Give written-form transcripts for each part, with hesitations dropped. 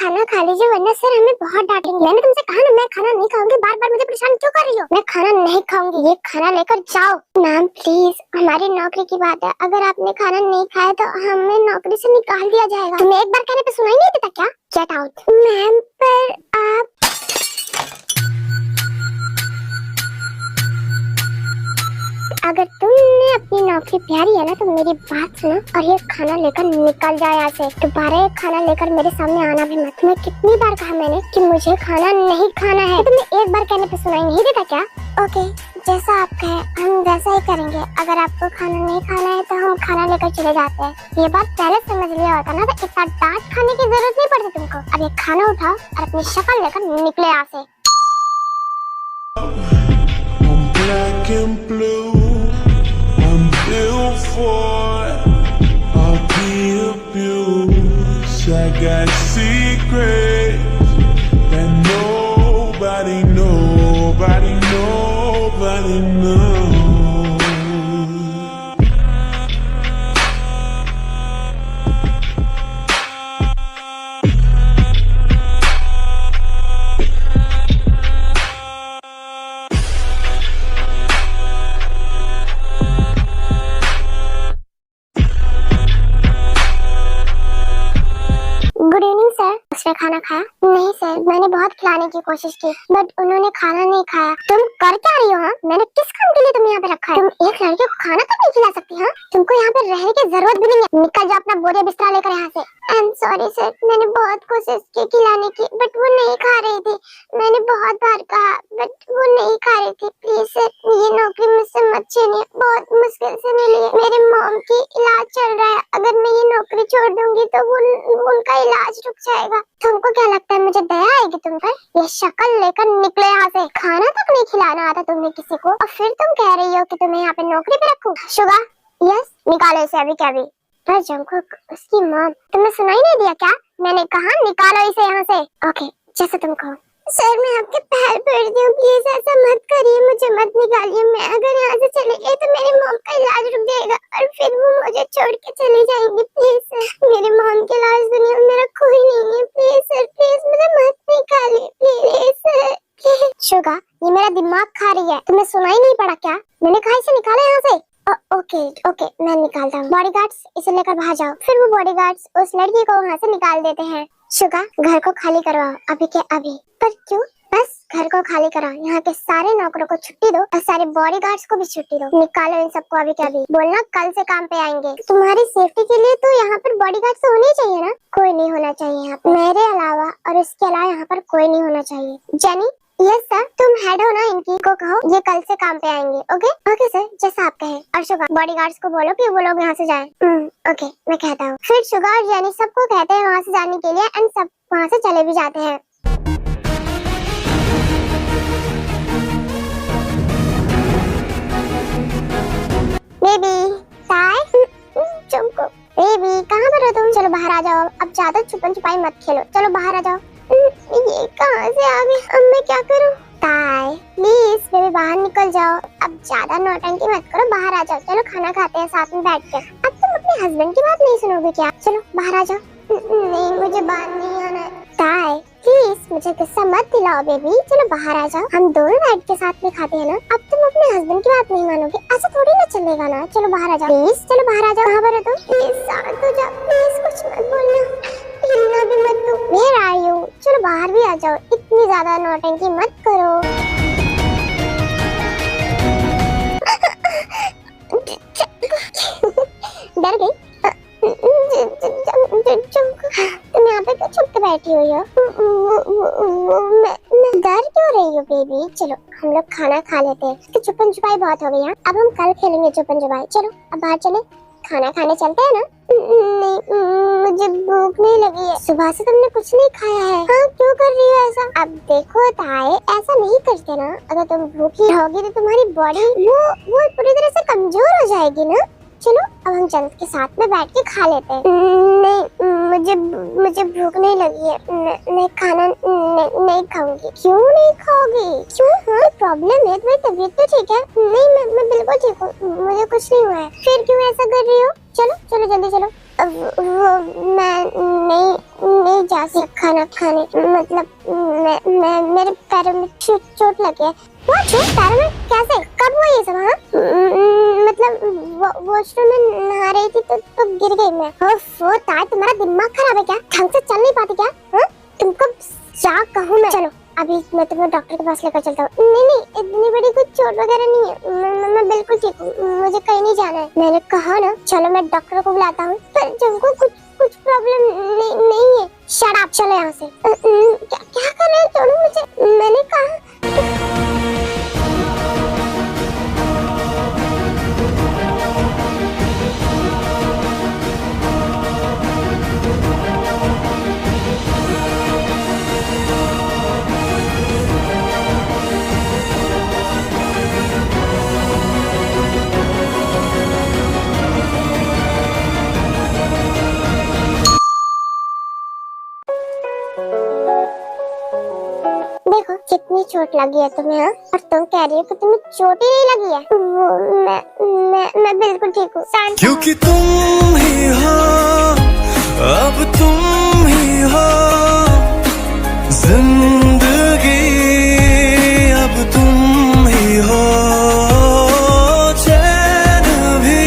खाना खा लीजिए वरना सर हमें बहुत डांटेंगे। मैंने तुमसे कहा ना मैं खाना नहीं खाऊंगी, बार बार मुझे परेशान क्यों कर रही हो? मैं खाना नहीं खाऊंगी, ये खाना लेकर जाओ। मैम प्लीज, हमारी नौकरी की बात है, अगर आपने खाना नहीं खाया तो हमें नौकरी से निकाल दिया जाएगा। तुम्हें एक बार कहने पे सुनाई नहीं देता क्या? Get out. मैम पर आप अगर तुमने अपनी नौकरी प्यारी है ना तो मेरी बात सुनो और ये खाना लेकर निकल जाए यहाँ से। दोबारा ये खाना लेकर मेरे सामने आना भी मत। तुम्हें कितनी बार कहा मैंने कि मुझे खाना नहीं खाना है, तो तुम्हें एक बार कहने पे सुनाई नहीं देता क्या? ओके, जैसा आप कहे हम वैसा ही करेंगे। अगर आपको खाना नहीं खाना है तो हम खाना लेकर चले जाते हैं। ये बात पहले समझ लिया होता ना तो इतना डांट खाने की जरूरत नहीं पड़ती तुमको। अब ये खाना उठाओ और अपनी शक्ल लेकर निकले यहाँ से। Black and blue, I'm built for all the abuse. I got secrets that nobody knows. Good evening sir. उसने खाना खाया? नहीं सर, मैंने बहुत खिलाने की कोशिश की बट उन्होंने खाना नहीं खाया। तुम कर क्या रही हो? हाँ, मैंने किस काम के लिए तुम्हें यहाँ पे रखा है? तुम एक लड़के को खाना तक नहीं खिला सकती? हाँ, तुमको यहाँ पे रहने की जरूरत भी नहीं है। निकल जाओ अपना बोरिया बिस्तरा लेकर यहाँ से। आई एम सॉरी सर, मैंने बहुत कोशिश की खिलाने की बट वो नहीं खा रही थी। मैंने बहुत बार कहा बट वो नहीं खा रही थी। प्लीज सर, ये नौकरी मुझसे मत छीनिए, बहुत मुश्किल से मिली है। मेरे मॉम की इलाज चल रहा है, अगर मैं ये नौकरी छोड़ दूंगी तो उनका इलाज रुक जाएगा। तुमको क्या लगता है मुझे दया आएगी तुम पर? ये शक्ल लेकर निकले यहाँ से। खाना तक नहीं खिलाना आता तुम्हें किसी को और फिर तुम कह रही हो कि तुम्हें यहाँ पे नौकरी पे रखूं? शुगा, यस, निकालो इसे अभी के अभी। पर जंगकुक, उसकी मॉम, तुम्हें सुनाई नहीं दिया क्या? मैंने कहा निकालो इसे यहाँ से। ओके, जैसे तुम कहो। सर मैं आपके पैर पड़ती हूँ, प्लीज ऐसा मत करिए, मुझे मत निकालिए। मैं अगर यहाँ से चली गई तो मेरी मॉम का इलाज रुक जाएगा और फिर वो मुझे छोड़ के चली जाएंगी। प्लीज सर, मेरी मॉम के इलाज दुनिया में मेरा कोई नहीं है। प्लीज सर, प्लीज मुझे मत निकालिए, प्लीज सर। शुगा, ये मेरा दिमाग खा रही है, तुम्हें सुनाई नहीं पड़ा क्या? मैंने कहा इसे निकालो यहाँ से। ओके ओके, मैं निकालता हूँ। बॉडीगार्ड्स, इसे लेकर बाहर जाओ। फिर वो बॉडीगार्ड्स उस लड़की को वहाँ से निकाल देते हैं। शुगा, घर को खाली करवाओ अभी के अभी। पर क्यों? बस घर को खाली कराओ, यहाँ के सारे नौकरों को छुट्टी दो और सारे बॉडीगार्ड्स को भी छुट्टी दो। निकालो इन सबको अभी के अभी। बोलना कल से काम पे आएंगे। तुम्हारी सेफ्टी के लिए तो यहाँ पर बॉडीगार्ड्स तो होने चाहिए ना? कोई नहीं होना चाहिए यहाँ पर, मेरे अलावा और इसके अलावा यहाँ पर कोई नहीं होना चाहिए। जेनी, यस सर, तुम हेड हो ना, इनकी को कहो ये कल से काम पे आएंगे। ओके ओके सर, जैसा आप कहें। और शुगा, बॉडीगार्ड्स को बोलो कि वो लोग यहाँ से जाएं। ओके, मैं कहता हूँ। फिर शुगा और जेनी सबको कहते हैं वहाँ से जाने के लिए एंड सब वहाँ से चले भी जाते हैं। बेबी, ताई, चुमको, बेबी कहाँ पर हो तुम? चलो बाहर आ जाओ, अब ज्यादा छुपन छुपाई मत खेलो, चलो बाहर आ जाओ। ये कहाँ से आ गए? अब मैं क्या करूँ? ताई प्लीज बेबी बाहर निकल जाओ, अब ज्यादा नौटंकी मत करो, बाहर आ जाओ। चलो खाना खाते हैं साथ में बैठ कर। अब तुम अपने हस्बैंड की बात नहीं सुनोगे क्या? चलो बाहर आ जाओ। नहीं, मुझे बाहर नहीं आना। ताई प्लीज मुझे गुस्सा मत दिलाओ बेबी, चलो बाहर आ जाओ, हम दोनों बैठ के साथ में खाते हैं ना। अब तुम अपने हस्बैंड की बात नहीं मानोगे, ऐसा थोड़ी ना चलेगा ना। चलो बाहर आ जाओ प्लीज, चलो बाहर आ जाओ। कहाँ पर हो तुम? प्लीज शांत हो जाओ, प्लीज कुछ मत बोलना, हिलना भी मत दो। Where are you? चलो बाहर भी आ जाओ, इतनी ज्यादा नौटंकी मत करो। डर गई? तुम यहाँ पे क्यों छुप के बैठी हुई हो? मैं डर क्यों रही हूँ बेबी? चलो हम लोग खाना खा लेते हैं, तो छुपन छुपाई बहुत हो गई है, अब हम कल खेलेंगे छुपन छुपाई। चलो अब बाहर चले, खाना खाने चलते हैं ना? नहीं, मुझे भूख नहीं लगी है, सुबह से तुमने कुछ नहीं खाया है। हाँ, क्यों कर रही हो ऐसा? अब देखो ताए, ऐसा नहीं करते ना, अगर तुम भूखी रहोगी तो तुम्हारी बॉडी वो पूरी तरह से कमजोर हो जाएगी ना। चलो अब हम जल्द के साथ में बैठ के खा लेते हैं। नहीं, मुझे भूख नहीं लगी है, मैं खाना नहीं खाऊंगी। क्यों नहीं खाओगी? क्यों? हाँ प्रॉब्लम है? तुम्हारी तबीयत तो ठीक है? नहीं, मैं बिल्कुल ठीक हूँ, मुझे कुछ नहीं हुआ है। फिर क्यों ऐसा कर रही हो? चलो चलो जल्दी चलो। वो मैं नहीं जा सकता खाना खाने, मतलब मैं मेरे पैरों में चोट लगी है। वो चोट पैरों में कैसे, कब हुआ ये सब? हाँ मतलब वॉशरूम में नहा रही थी तो गिर गई मैं। वो ताई तुम्हारा दिमाग खराब है क्या? ढंग से चल नहीं पाती क्या? हाँ तुमको क्या कहूँ मैं? चलो अभी मैं तुम्हें डॉक्टर के पास लेकर चलता हूँ। नहीं इतनी बड़ी कुछ चोट वगैरह नहीं है, मैं बिल्कुल ठीक हूँ, मुझे कहीं नहीं जाना है। मैंने कहा ना, चलो मैं डॉक्टर को बुलाता हूँ। पर तुमको कुछ प्रॉब्लम नहीं है। शट अप, चलो यहाँ से। क्या कर रहे हो? छोड़ो मुझे, मैंने कहा। देखो कितनी चोट लगी है तुम्हें, हाँ? और तुम कह रही हो कि तुम्हें चोट ही नहीं लगी है। मैं बिल्कुल ठीक हूँ। क्योंकि तुम ही हो, अब तुम ही हो जिंदगी, अब तुम ही हो चैन भी,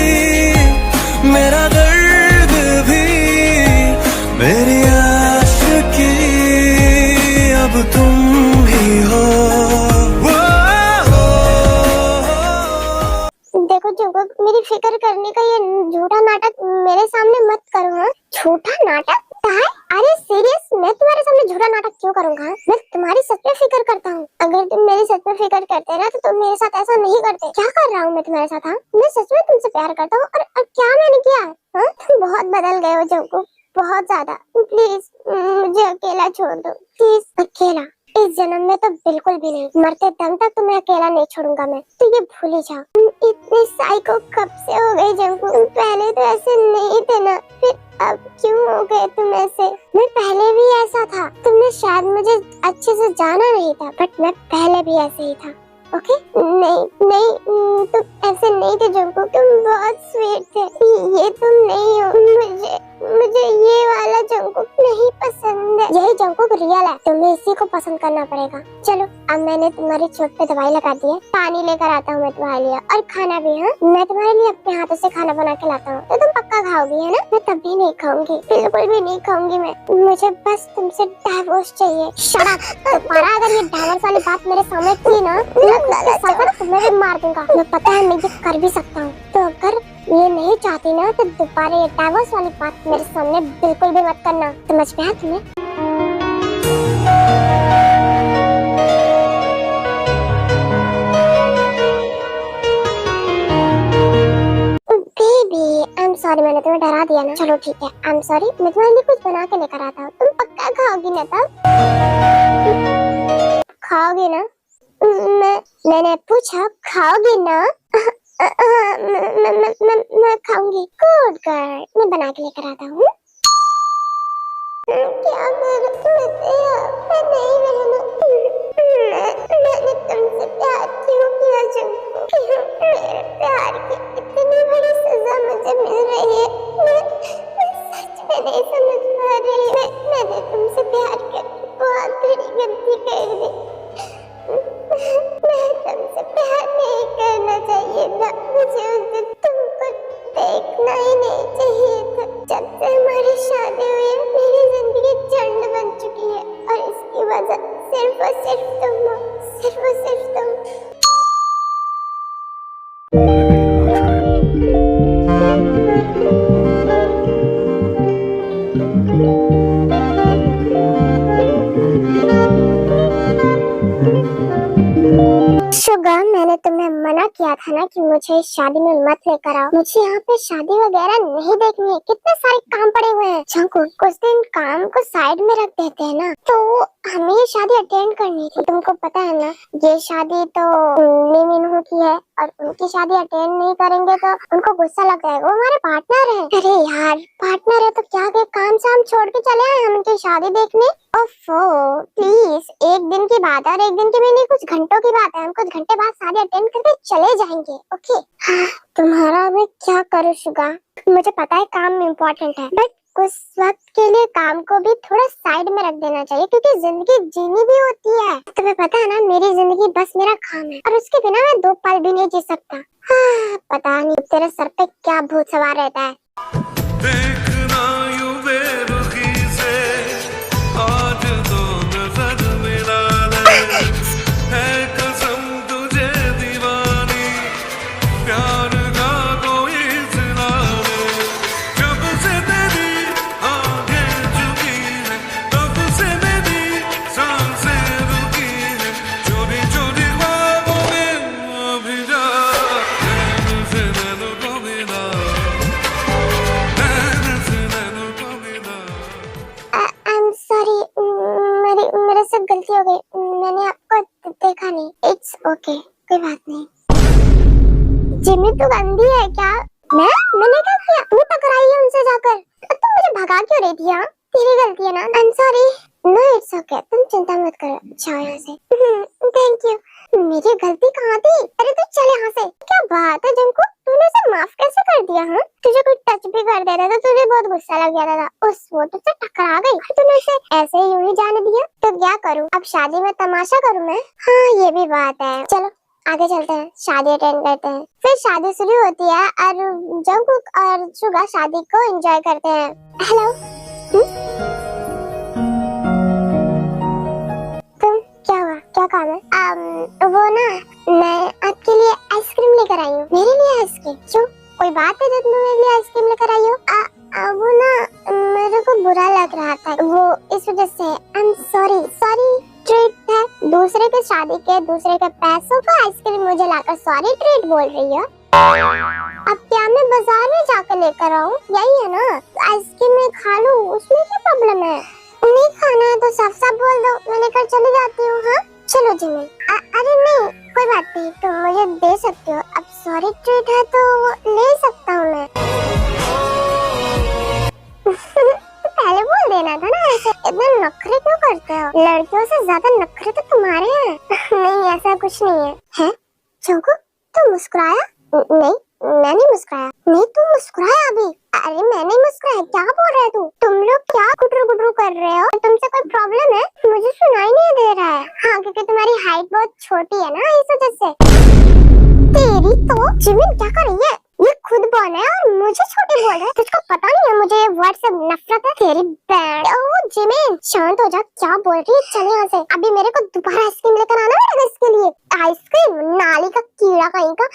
मेरा दर्द भी, मेरी आशिकी, अब तुम ही हो। देखो जोको, मेरी फिक्र करने का ये झूठा नाटक मेरे सामने मत करो। हाँ झूठा नाटक? अरे सीरियस, मैं तुम्हारे सामने झूठा नाटक क्यों करूँगा? मैं तुम्हारी सच में फिक्र करता हूँ। अगर तुम मेरी सच में फिक्र करते ना तो तुम मेरे साथ ऐसा नहीं करते। क्या कर रहा हूँ मैं तुम्हारे साथ? हाँ मैं सच में तुमसे प्यार करता हूँ। और क्या मैंने किया? हाँ तुम बहुत बदल गए हो जोको, बहुत ज्यादा। प्लीज मुझे अकेला छोड़ दो, प्लीज। अकेला? इस जन्म में तो बिल्कुल भी नहीं, मरते दम तक तुम्हें अकेला नहीं छोड़ूंगा मैं, तो ये भूल ही जाओ। तुम इतने साइको कब से हो गए जंकू? तुम पहले तो ऐसे नहीं थे ना, फिर अब क्यों हो गए तुम ऐसे? मैं पहले भी ऐसा था, तुमने शायद मुझे अच्छे से जाना नहीं था, बट मैं पहले भी ऐसे ही था। ओके? नहीं तुम ऐसे नहीं थे जंकू, तुम बहुत स्वीट थे। ये तुम नहीं हो। मुझे ये वाला जंकुक नहीं पसंद है। यही जंकुक रियल है, तुम्हें इसी को पसंद करना पड़ेगा। चलो अब मैंने तुम्हारी चोट पे दवाई लगा दी है, पानी लेकर आता हूँ मैं तुम्हारे लिए, और खाना भी। हाँ मैं तुम्हारे लिए अपने हाथों से खाना बना के लाता हूँ, तो तुम पक्का खाओगी है ना? मैं तब भी नहीं खाऊंगी, बिल्कुल भी नहीं खाऊंगी मैं। मुझे बस तुमसे डाइवोर्स चाहिए। Shut up. दोबारा अगर ये डाइवोर्स वाली बात मेरे सामने की ना, तुम्हें भी मार दूंगा। मैं पता है मैं ये कर भी सकता हूँ, तो अगर ये नहीं चाहती ना तो दोबारा ये डाइवोर्स वाली बात मेरे सामने बिल्कुल भी मत करना। समझ में आया तुम्हें? बेबी आई एम सॉरी, मैंने तुम्हें डरा दिया ना। चलो ठीक है, आई एम सॉरी। मैं तुम्हारे लिए कुछ बना के लेकर आता हूँ, तुम पक्का खाओगी ना? तब खाओगी ना? मैंने पूछा खाओगी ना? मैं खाऊंगी। गुड गर्ल, मैं बना के लेकर आता हूँ। क्या मैं नहीं रहना। मैंने तुमसे प्यार क्यों किया जंकू? क्यों मेरे प्यार की इतनी बड़ी सजा मुझे मिल रही है? मैं सच में नहीं समझ पा रही। मैंने तुमसे प्यार करके बहुत बड़ी गलती कर दी। मैं तुमसे प्यार नहीं करना चाहिए था, मुझे उस दिन तुमको देखना ही नहीं चाहिए था। जब से हमारी शादी हुई है मेरी जिंदगी झंड बन चुकी है, और इसकी वजह सिर्फ और सिर्फ तुम हो, सिर्फ और सिर्फ तुम। शुगर, मैंने तुम्हें मना किया था ना कि मुझे इस शादी में मत लेकर आओ। मुझे यहाँ पे शादी वगैरह नहीं देखनी है, कितने सारे काम पड़े हुए हैं। चंकू कुछ दिन काम को साइड में रख देते हैं ना, तो हमें ये शादी अटेंड करनी थी। तुमको पता है ना, ये शादी तो मीनू की है, और उनकी शादी अटेंड नहीं करेंगे तो उनको गुस्सा लग जाएगा। वो हमारे पार्टनर है। अरे यार पार्टनर है तो क्या काम शाम छोड़ के चले आए हम उनकी शादी देखने। ओफो प्लीज, एक दिन की बात है और एक दिन की भी नहीं, कुछ घंटों की बात है। हम कुछ घंटे बाद शादी अटेंड करके चले जाएंगे। ओके हाँ, तुम्हारा मैं क्या करूँ शुगा, मुझे पता है काम इम्पोर्टेंट है, बट उस वक्त के लिए काम को भी थोड़ा साइड में रख देना चाहिए, क्योंकि जिंदगी जीनी भी होती है। तुम्हें पता है ना, मेरी जिंदगी बस मेरा काम है और उसके बिना मैं 2 पल भी नहीं जी सकता। हाँ, पता नहीं तेरे सर पे क्या भूत सवार रहता है। देखना यूं बेरुखी से आज तो नजर मिला ले, है कसम तुझे दीवानी प्यार का कोई सिला ले। जब से तेरी आंखें झुकी है तब से मेरी सांसें रुकी है, चोरी चोरी ख्वाबों में अभी जा नैन से नैनों को मिला, नैन से नैनों को मिला। आई एम सॉरी, मेरे से गलती हो गई, मैंने आपको देखा नहीं। इट्स ओके, कोई बात नहीं। जिमी तू गंदी है क्या? मैंने क्या किया? तू टकराई है उनसे जाकर, तुम मुझे भगा क्यों रही थी? हाँ तेरी गलती है ना। I am sorry. No it's okay, तुम चिंता मत करो, जाओ यहाँ से। Thank you. मेरी गलती कहाँ थी? अरे तू चल यहाँ से। क्या बात है जंकू, तूने उसे माफ कैसे कर दिया? हाँ तुझे कोई टच भी कर देता तो तुझे बहुत गुस्सा लग जाता था। उस वो तुझसे टकरा गई, तूने उसे ऐसे ही यूं ही जाने दिया? तो क्या करूँ अब, शादी में तमाशा करूँ मैं? हाँ ये भी बात है। चलो आगे चलते हैं, शादी अटेंड करते हैं। फिर शादी शुरू होती है और जंकुक और शुगा शादी को एंजॉय करते हैं। हेलो तुम, क्या हुआ, क्या काम है? वो ना, मैं आपके लिए आइसक्रीम लेकर आई हूँ। मेरे लिए आइसक्रीम? क्यों, कोई बात है जो तुम मेरे लिए आइसक्रीम लेकर आई हो? वो ना मेरे को बुरा लग रहा था, वो इस वजह से। आई एम सॉरी। सॉरी ट्रीट है, दूसरे के शादी के दूसरे के पैसों का आइसक्रीम मुझे लाकर सॉरी ट्रीट बोल रही है? अब क्या मैं बाजार में जाकर लेकर आऊँ? यही है ना, आइसक्रीम में खा लूँ, उसमें क्या प्रॉब्लम है? नहीं खाना है तो साफ साफ बोल दो, मैं लेकर चली जाती हूँ। हाँ चलो जिमी। अरे नहीं कोई बात नहीं, तुम मुझे दे सकते हो। अब सॉरी ट्रीट है तो ले सकता हूँ मैं। पहले बोल देना था ना, ऐसे इतने नखरे क्यों करते हो? लड़कियों से ज्यादा नखरे तो तुम्हारे हैं। नहीं ऐसा कुछ नहीं है। हैं चंकू, तू मुस्कुराया? नहीं मैं नहीं मुस्कुराया। नहीं तू मुस्कुराया अभी। अरे मैंने मुस्कुराया, क्या बोल रहे तू? तुम लोग क्या गुटरू गुटरू कर रहे हो? तुमसे कोई प्रॉब्लम है? मुझे सुनाई नहीं दे रहा है। हाँ क्योंकि तुम्हारी हाइट बहुत छोटी है ना, इस वजह से। तेरी तो जिमिन क्या कर रही है? ये खुद बोल है और मुझे छोटी बोल रहा है। तुझको पता नहीं है मुझे ये वर्ड से नफरत है। तेरी बैंड। ओह जिमिन शांत हो जा, क्या बोल रही है? चल यहाँ से। अभी मेरे को दोबारा आइसक्रीम लेकर आना है इसके लिए। आइसक्रीम नाली का कीड़ा कहीं का।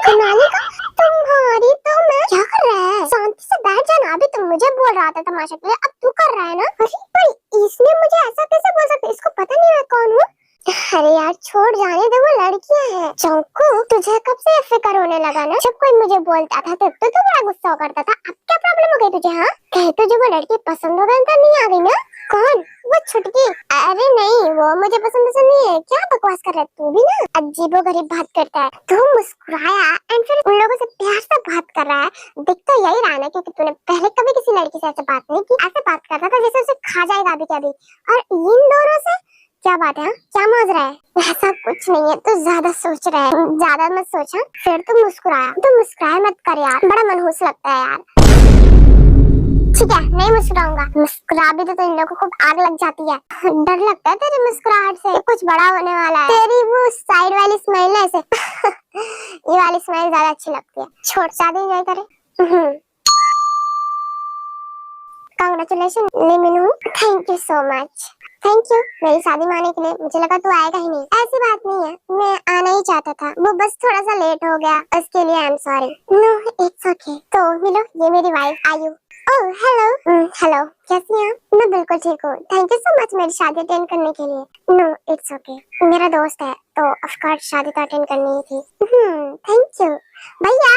नाली का तुम्हारी तो मैं क्या कर रहा है? शांति से बैठ जाना। अभी तुम मुझे बोल रहा था तमाशा के लिए, अब तू कर रहा है ना? अरे पर इसने मुझे ऐसा कैसे बोल सकता? इसको पता नहीं मैं कौन हूँ? अरे यार छोड़ जाने दे, वो लड़कियां हैं। चौंकू तुझे कब से फिक्र होने लगा ना? जब कोई मुझे बोलता था तब तो तू बड़ा गुस्सा करता था, अब क्या प्रॉब्लम हो गई तुझे? हाँ कहे तुझे वो लड़की पसंद हो गई तो नहीं आ गई ना? कौन? वो छुटकी? अरे नहीं वो मुझे पसंद नहीं है। क्या बकवास कर रहा है तू भी ना, अजीबोगरीब बात करता है। तू मुस्कुराया एंड फिर उन लोगों से प्यार से बात कर रहा है। दिख तो यही रहा ना, क्योंकि तूने पहले कभी किसी लड़की से ऐसे बात नहीं की। ऐसे बात करता था जैसे उसे खा जाएगा अभी क्या भी। और इन दोनों से क्या बात है? क्या मौज रहा है? ऐसा कुछ नहीं है, तू ज्यादा सोच रहा है। ज्यादा मत सोचा। फिर तू मुस्कुराया। तू मुस्कुराया मत कर यार, बड़ा मनहूस लगता है यार। ठीक है नहीं मुस्कुराऊंगा। मुस्कुरा भी तो इन लोगों को आग लग जाती है। डर लगता है तेरी मुस्कुराहट से, कुछ बड़ा होने वाला है। तेरी वो साइड वाली स्माइल है ऐसे। ये वाली स्माइल ज्यादा अच्छी लगती है। छोड़ शादी एंजॉय करे। कांग्रेचुलेशन लिमिनू, thank you so much. Thank you मेरी शादी में आने के लिए। मुझे लगा तू आएगा ही नहीं। ऐसी बात नहीं है, मैं आना ही चाहता था, वो बस थोड़ा सा लेट हो गया, उसके लिए I am sorry. No it's okay. तो मिलो, ये मेरी वाइफ आयु। Oh hello. हेलो कैसी हैं आप? मैं बिल्कुल ठीक हूँ, थैंक यू सो मच मेरी शादी अटेंड करने के लिए। नो इट्स ओके, मेरा दोस्त है तो ऑफ कोर्स शादी तो अटेंड करनी ही थी। थैंक यू भैया।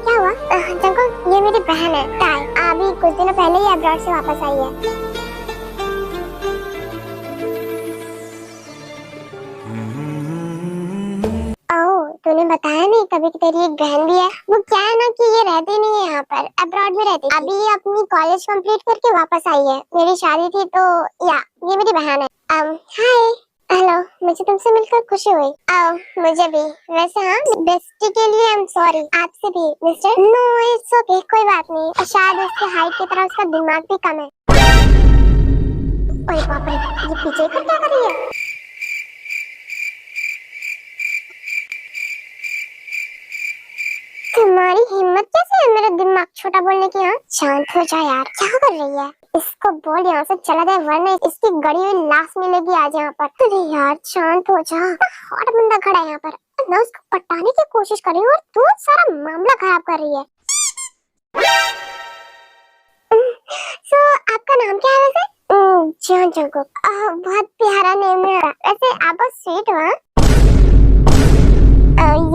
क्या हुआ? जंको ये मेरी कुछ दिनों पहले ही अब्रॉड से वापस आई है। तूने बताया नहीं कभी कि तेरी एक बहन भी है। वो क्या है ना कि ये रहती नहीं है यहाँ पर, अब्रॉड में रहती। अभी ये अपनी कॉलेज कंप्लीट करके वापस आई है। मेरी शादी थी तो या ये मेरी बहन है। हाय, हेलो, मुझे तुमसे मिलकर खुशी हुई। मुझे भी। वैसे हाँ, बेस्टी के लिए आई एम सॉरी। आपसे भी मिस्टर। नो इट्स ओके, कोई बात नहीं। शायद उसके हाइट की तरह उसका दिमाग भी कम है। ओए बाप रे, ये पीछे कर क्या कर रही है? तुम्हारी हिम्मत कैसे है मेरा दिमाग छोटा बोलने की? हाँ, शांत हो जा यार, क्या कर रही है? इसको बोल यहाँ से चला जाए वरना इसकी गड़ी हुई लाश मिलेगी आज यहाँ पर। अरे यार शांत हो जा, हॉट बंदा खड़ा है यहाँ पर। मैं उसको पटाने की कोशिश कर रही हूँ और तू सारा मामला खराब कर रही है। सो आपका नाम क्या है वैसे? John Jungkook. बहुत प्यारा नेम है वैसे। आप बहुत स्वीट हो।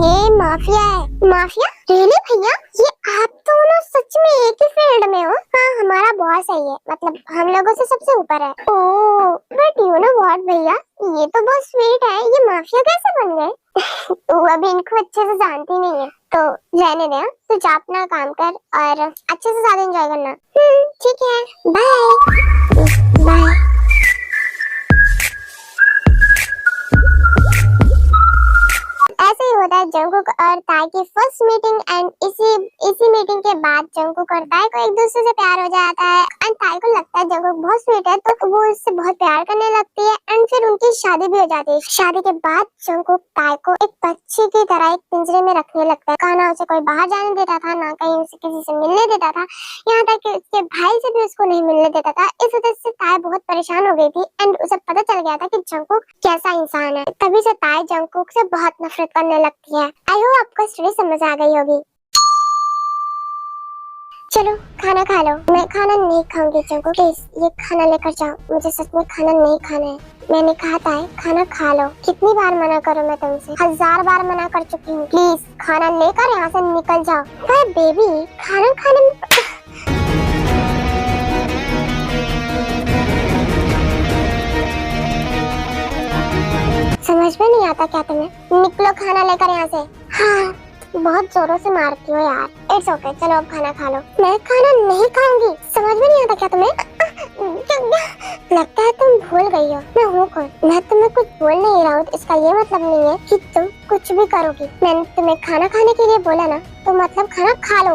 ये माफिया है। माफिया? रियली भैया? ये आप दोनों सच में एक ही फील्ड में हो? हाँ, हमारा बॉस है ये, मतलब हम लोगों से सबसे ऊपर है। ओह, बट यू नो व्हाट भैया, ये तो बहुत स्वीट है। ये माफिया कैसे बन गए? तू अभी इनको अच्छे से जानती नहीं है तो रहने दे। तू जा अपना काम कर और अच्छे से ज्यादा एंजॉय करना। ठीक है, बाय बाय। ऐसे ही होता है जंगकुक और ताई की फर्स्ट मीटिंग एंड इसी मीटिंग के बाद जंगकुक और ताई को एक दूसरे से प्यार हो जाता है एंड ताई को लगता है जंगकुक बहुत स्वीट है तो वो उससे बहुत प्यार करने लगती है एंड फिर उनकी शादी भी हो जाती है। शादी के बाद जंगकुक ताई को एक बच्ची की तरह एक पिंजरे में रखने लगता है। ना उसे कोई बाहर जाने देता था, ना कहीं उसे किसी से मिलने देता था, यहाँ तक कि उसके भाई से भी उसको नहीं मिलने देता था। इस वजह से ताई बहुत परेशान हो गई थी एंड उसे पता चल गया था कि जंगकुक कैसा इंसान है। तभी से ताई जंगकुक से बहुत नफरत करने लगती है। आई होप आपको स्टोरी समझ आ गई होगी। चलो खाना खा लो। मैं खाना नहीं खाऊंगी जंगकुक, प्लीज ये खाना लेकर जाओ। मुझे सच में खाना नहीं खाना है। मैंने कहा था खाना खा लो। कितनी बार मना करूं मैं तुमसे? 1000 बार मना कर चुकी हूँ। प्लीज खाना लेकर यहाँ से निकल जाओ। पर बेबी खाना खाने में समझ में नहीं आता क्या तुम्हें? निकलो खाना लेकर यहाँ से। हाँ, बहुत जोरों से मारती हो यार। इट्स ओके, चलो अब खाना खा लो। मैं खाना नहीं खाऊंगी। समझ में नहीं आता क्या तुम्हें? लगता है तुम भूल गई हो मैं हूँ कौन। मैं तुम्हें कुछ बोल नहीं रहा हूँ, इसका ये मतलब नहीं है कि तुम कुछ भी करोगी। मैंने तुम्हें खाना खाने के लिए बोला ना, तो मतलब खाना खा लो।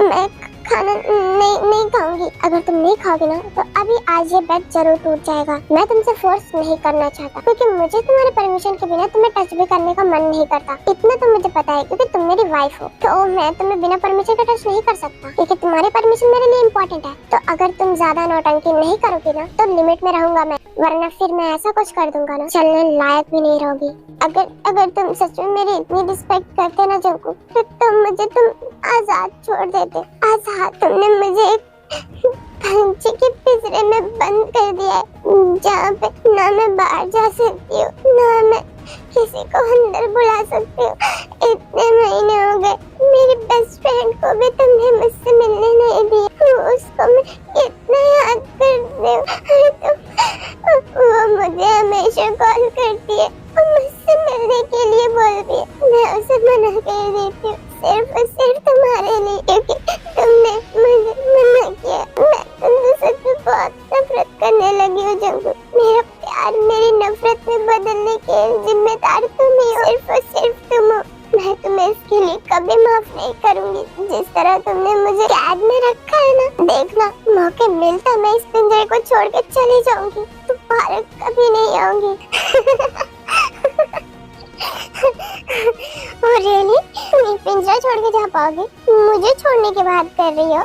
मैं खाना नहीं खाऊंगी। अगर तुम नहीं खाओगी ना तो अभी आज ये बेड जरूर टूट जाएगा। मैं तुमसे फोर्स नहीं करना चाहता क्योंकि मुझे तुम्हारे परमिशन के बिना तुम्हें टच भी करने का मन नहीं करता। इतना तो मुझे पता है क्योंकि तुम मेरी वाइफ हो। तो मैं तुम्हें बिना परमिशन का टच नहीं कर सकता क्योंकि तुम्हारी परमिशन मेरे लिए इम्पोर्टेंट है। तो अगर तुम ज्यादा नौटंकी नहीं करोगी ना तो लिमिट में रहूंगा मैं, वरना फिर मैं ऐसा कुछ कर दूंगा ना चलने लायक भी नहीं रहोगी। अगर तुम सच में मेरी इतनी रिस्पेक्ट करते ना जंगकुक, तो तुम आजाद छोड़ देते। आजाद? तुमने मुझे एक पंछी के पिंजरे में बंद कर दिया है जहाँ पे ना मैं बाहर जा सकती हूँ ना मैं किसी को अंदर बुला सकती हूँ। इतने महीने हो गए, मेरी बेस्ट फ्रेंड को भी तुमने मुझसे मिलने नहीं दिया। उसको मैं कितना याद करती हूँ। वो मुझे हमेशा कॉल करती है और मुझसे मिलने के लिए बोलती है। मैं उसे मना कर देती हूँ सिर्फ और सिर्फ तुम्हारे लिए क्योंकि तुमने मुझे मना किया। मैं तुमसे सच में बहुत नफरत करने लगी हूँ जंगकुक। मेरा प्यार मेरी नफरत में बदलने के जिम्मेदार तुम ही हो, सिर्फ और सिर्फ तुम हो। मैं तुम्हें इसके लिए कभी माफ नहीं करूंगी। जिस तरह तुमने मुझे कैद में रखा है ना, देखना मौके मिलता मैं इस पिंजरे को छोड़ के चली जाऊंगी। दोबारा कभी नहीं आऊंगी। और रियली तुम पिंजरा छोड़ के जा पाओगे? मुझे छोड़ने की बात कर रही हो?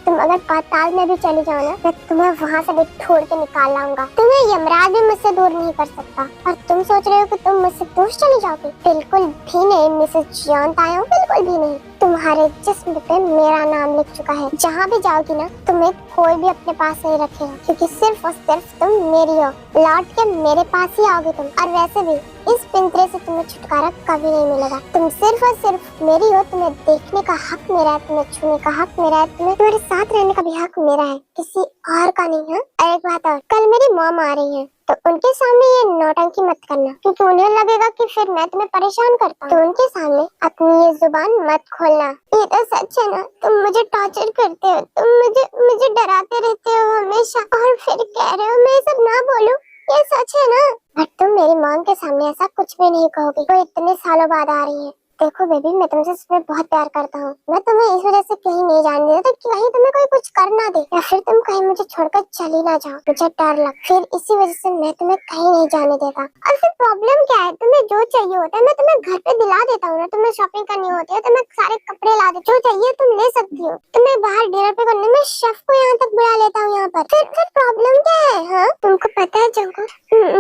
तुम अगर पाताल में भी चली जाओ ना, मैं तुम्हें वहाँ से भी छोड़ के निकाल लाऊंगा। तुम्हें यमराज भी मुझसे दूर नहीं कर सकता। और तुम सोच रहे हो कि तुम मुझसे दूर चली जाओगे? बिल्कुल भी नहीं मिसेस जॉन ताई, बिल्कुल भी नहीं। तुम्हारे जिस्म पे मेरा नाम लिख चुका है। जहाँ भी जाओगी ना, तुम्हें कोई भी अपने पास नहीं रखेगा, क्योंकि सिर्फ और सिर्फ तुम मेरी हो। लौट के मेरे पास ही आओगे तुम। और वैसे भी इस पिंजरे से तुम्हें छुटकारा कभी नहीं मिलेगा। तुम सिर्फ और सिर्फ मेरी हो। तुम्हें देखने का हक मेरा है, तुम्हें छूने का हक मेरा है, तुम्हारे साथ रहने का भी हक मेरा है, किसी और का नहीं है। और एक बात और, कल मेरी मॉम आ रही है, तो उनके सामने ये नौटंकी मत करना, क्योंकि उन्हें लगेगा कि फिर मैं तुम्हें परेशान करता हूँ। तो उनके सामने अपनी ये जुबान मत खोलना। ये तो सच है ना, तुम मुझे टॉर्चर करते हो, तुम मुझे डराते रहते हो हमेशा, और फिर कह रहे हो मैं सब ना बोलूं। ये सच है ना? बट तुम मेरी मॉम के सामने ऐसा कुछ भी नहीं कहोगी। वो इतने सालों बाद आ रही है। देखो बेबी, मैं तुमसे सच में बहुत प्यार करता हूँ। मैं तुम्हें इस वजह से कहीं नहीं जाने देता कि कहीं तुम्हें कोई कुछ कर ना दे, या फिर तुम कहीं मुझे छोड़कर चली ना जाओ। मुझे डर लग, फिर इसी वजह से मैं तुम्हें कहीं नहीं जाने देता। और फिर प्रॉब्लम क्या है? तुम्हें जो चाहिए होता है मैं तुम्हें घर पे दिला देता हूँ ना। तुम्हें शॉपिंग करनी होती है तो मैं सारे कपड़े ला देती हूँ, जो चाहिए तुम ले सकती हो। तुम्हें बाहर डिनर पे करने में शेफ को यहाँ तक बुला लेता हूँ यहाँ पर। फिर प्रॉब्लम क्या है? हाँ, तुमको पता है जंको,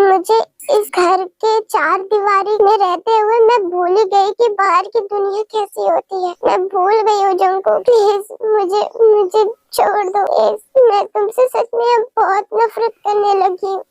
मुझे इस घर के चार दीवारी में रहते हुए मैं भूल ही गई कि बाहर की दुनिया कैसी होती है। मैं भूल गई हूँ जंको। प्लीज मुझे छोड़ दो। मैं तुमसे सच में अब बहुत नफरत करने लगी हूँ।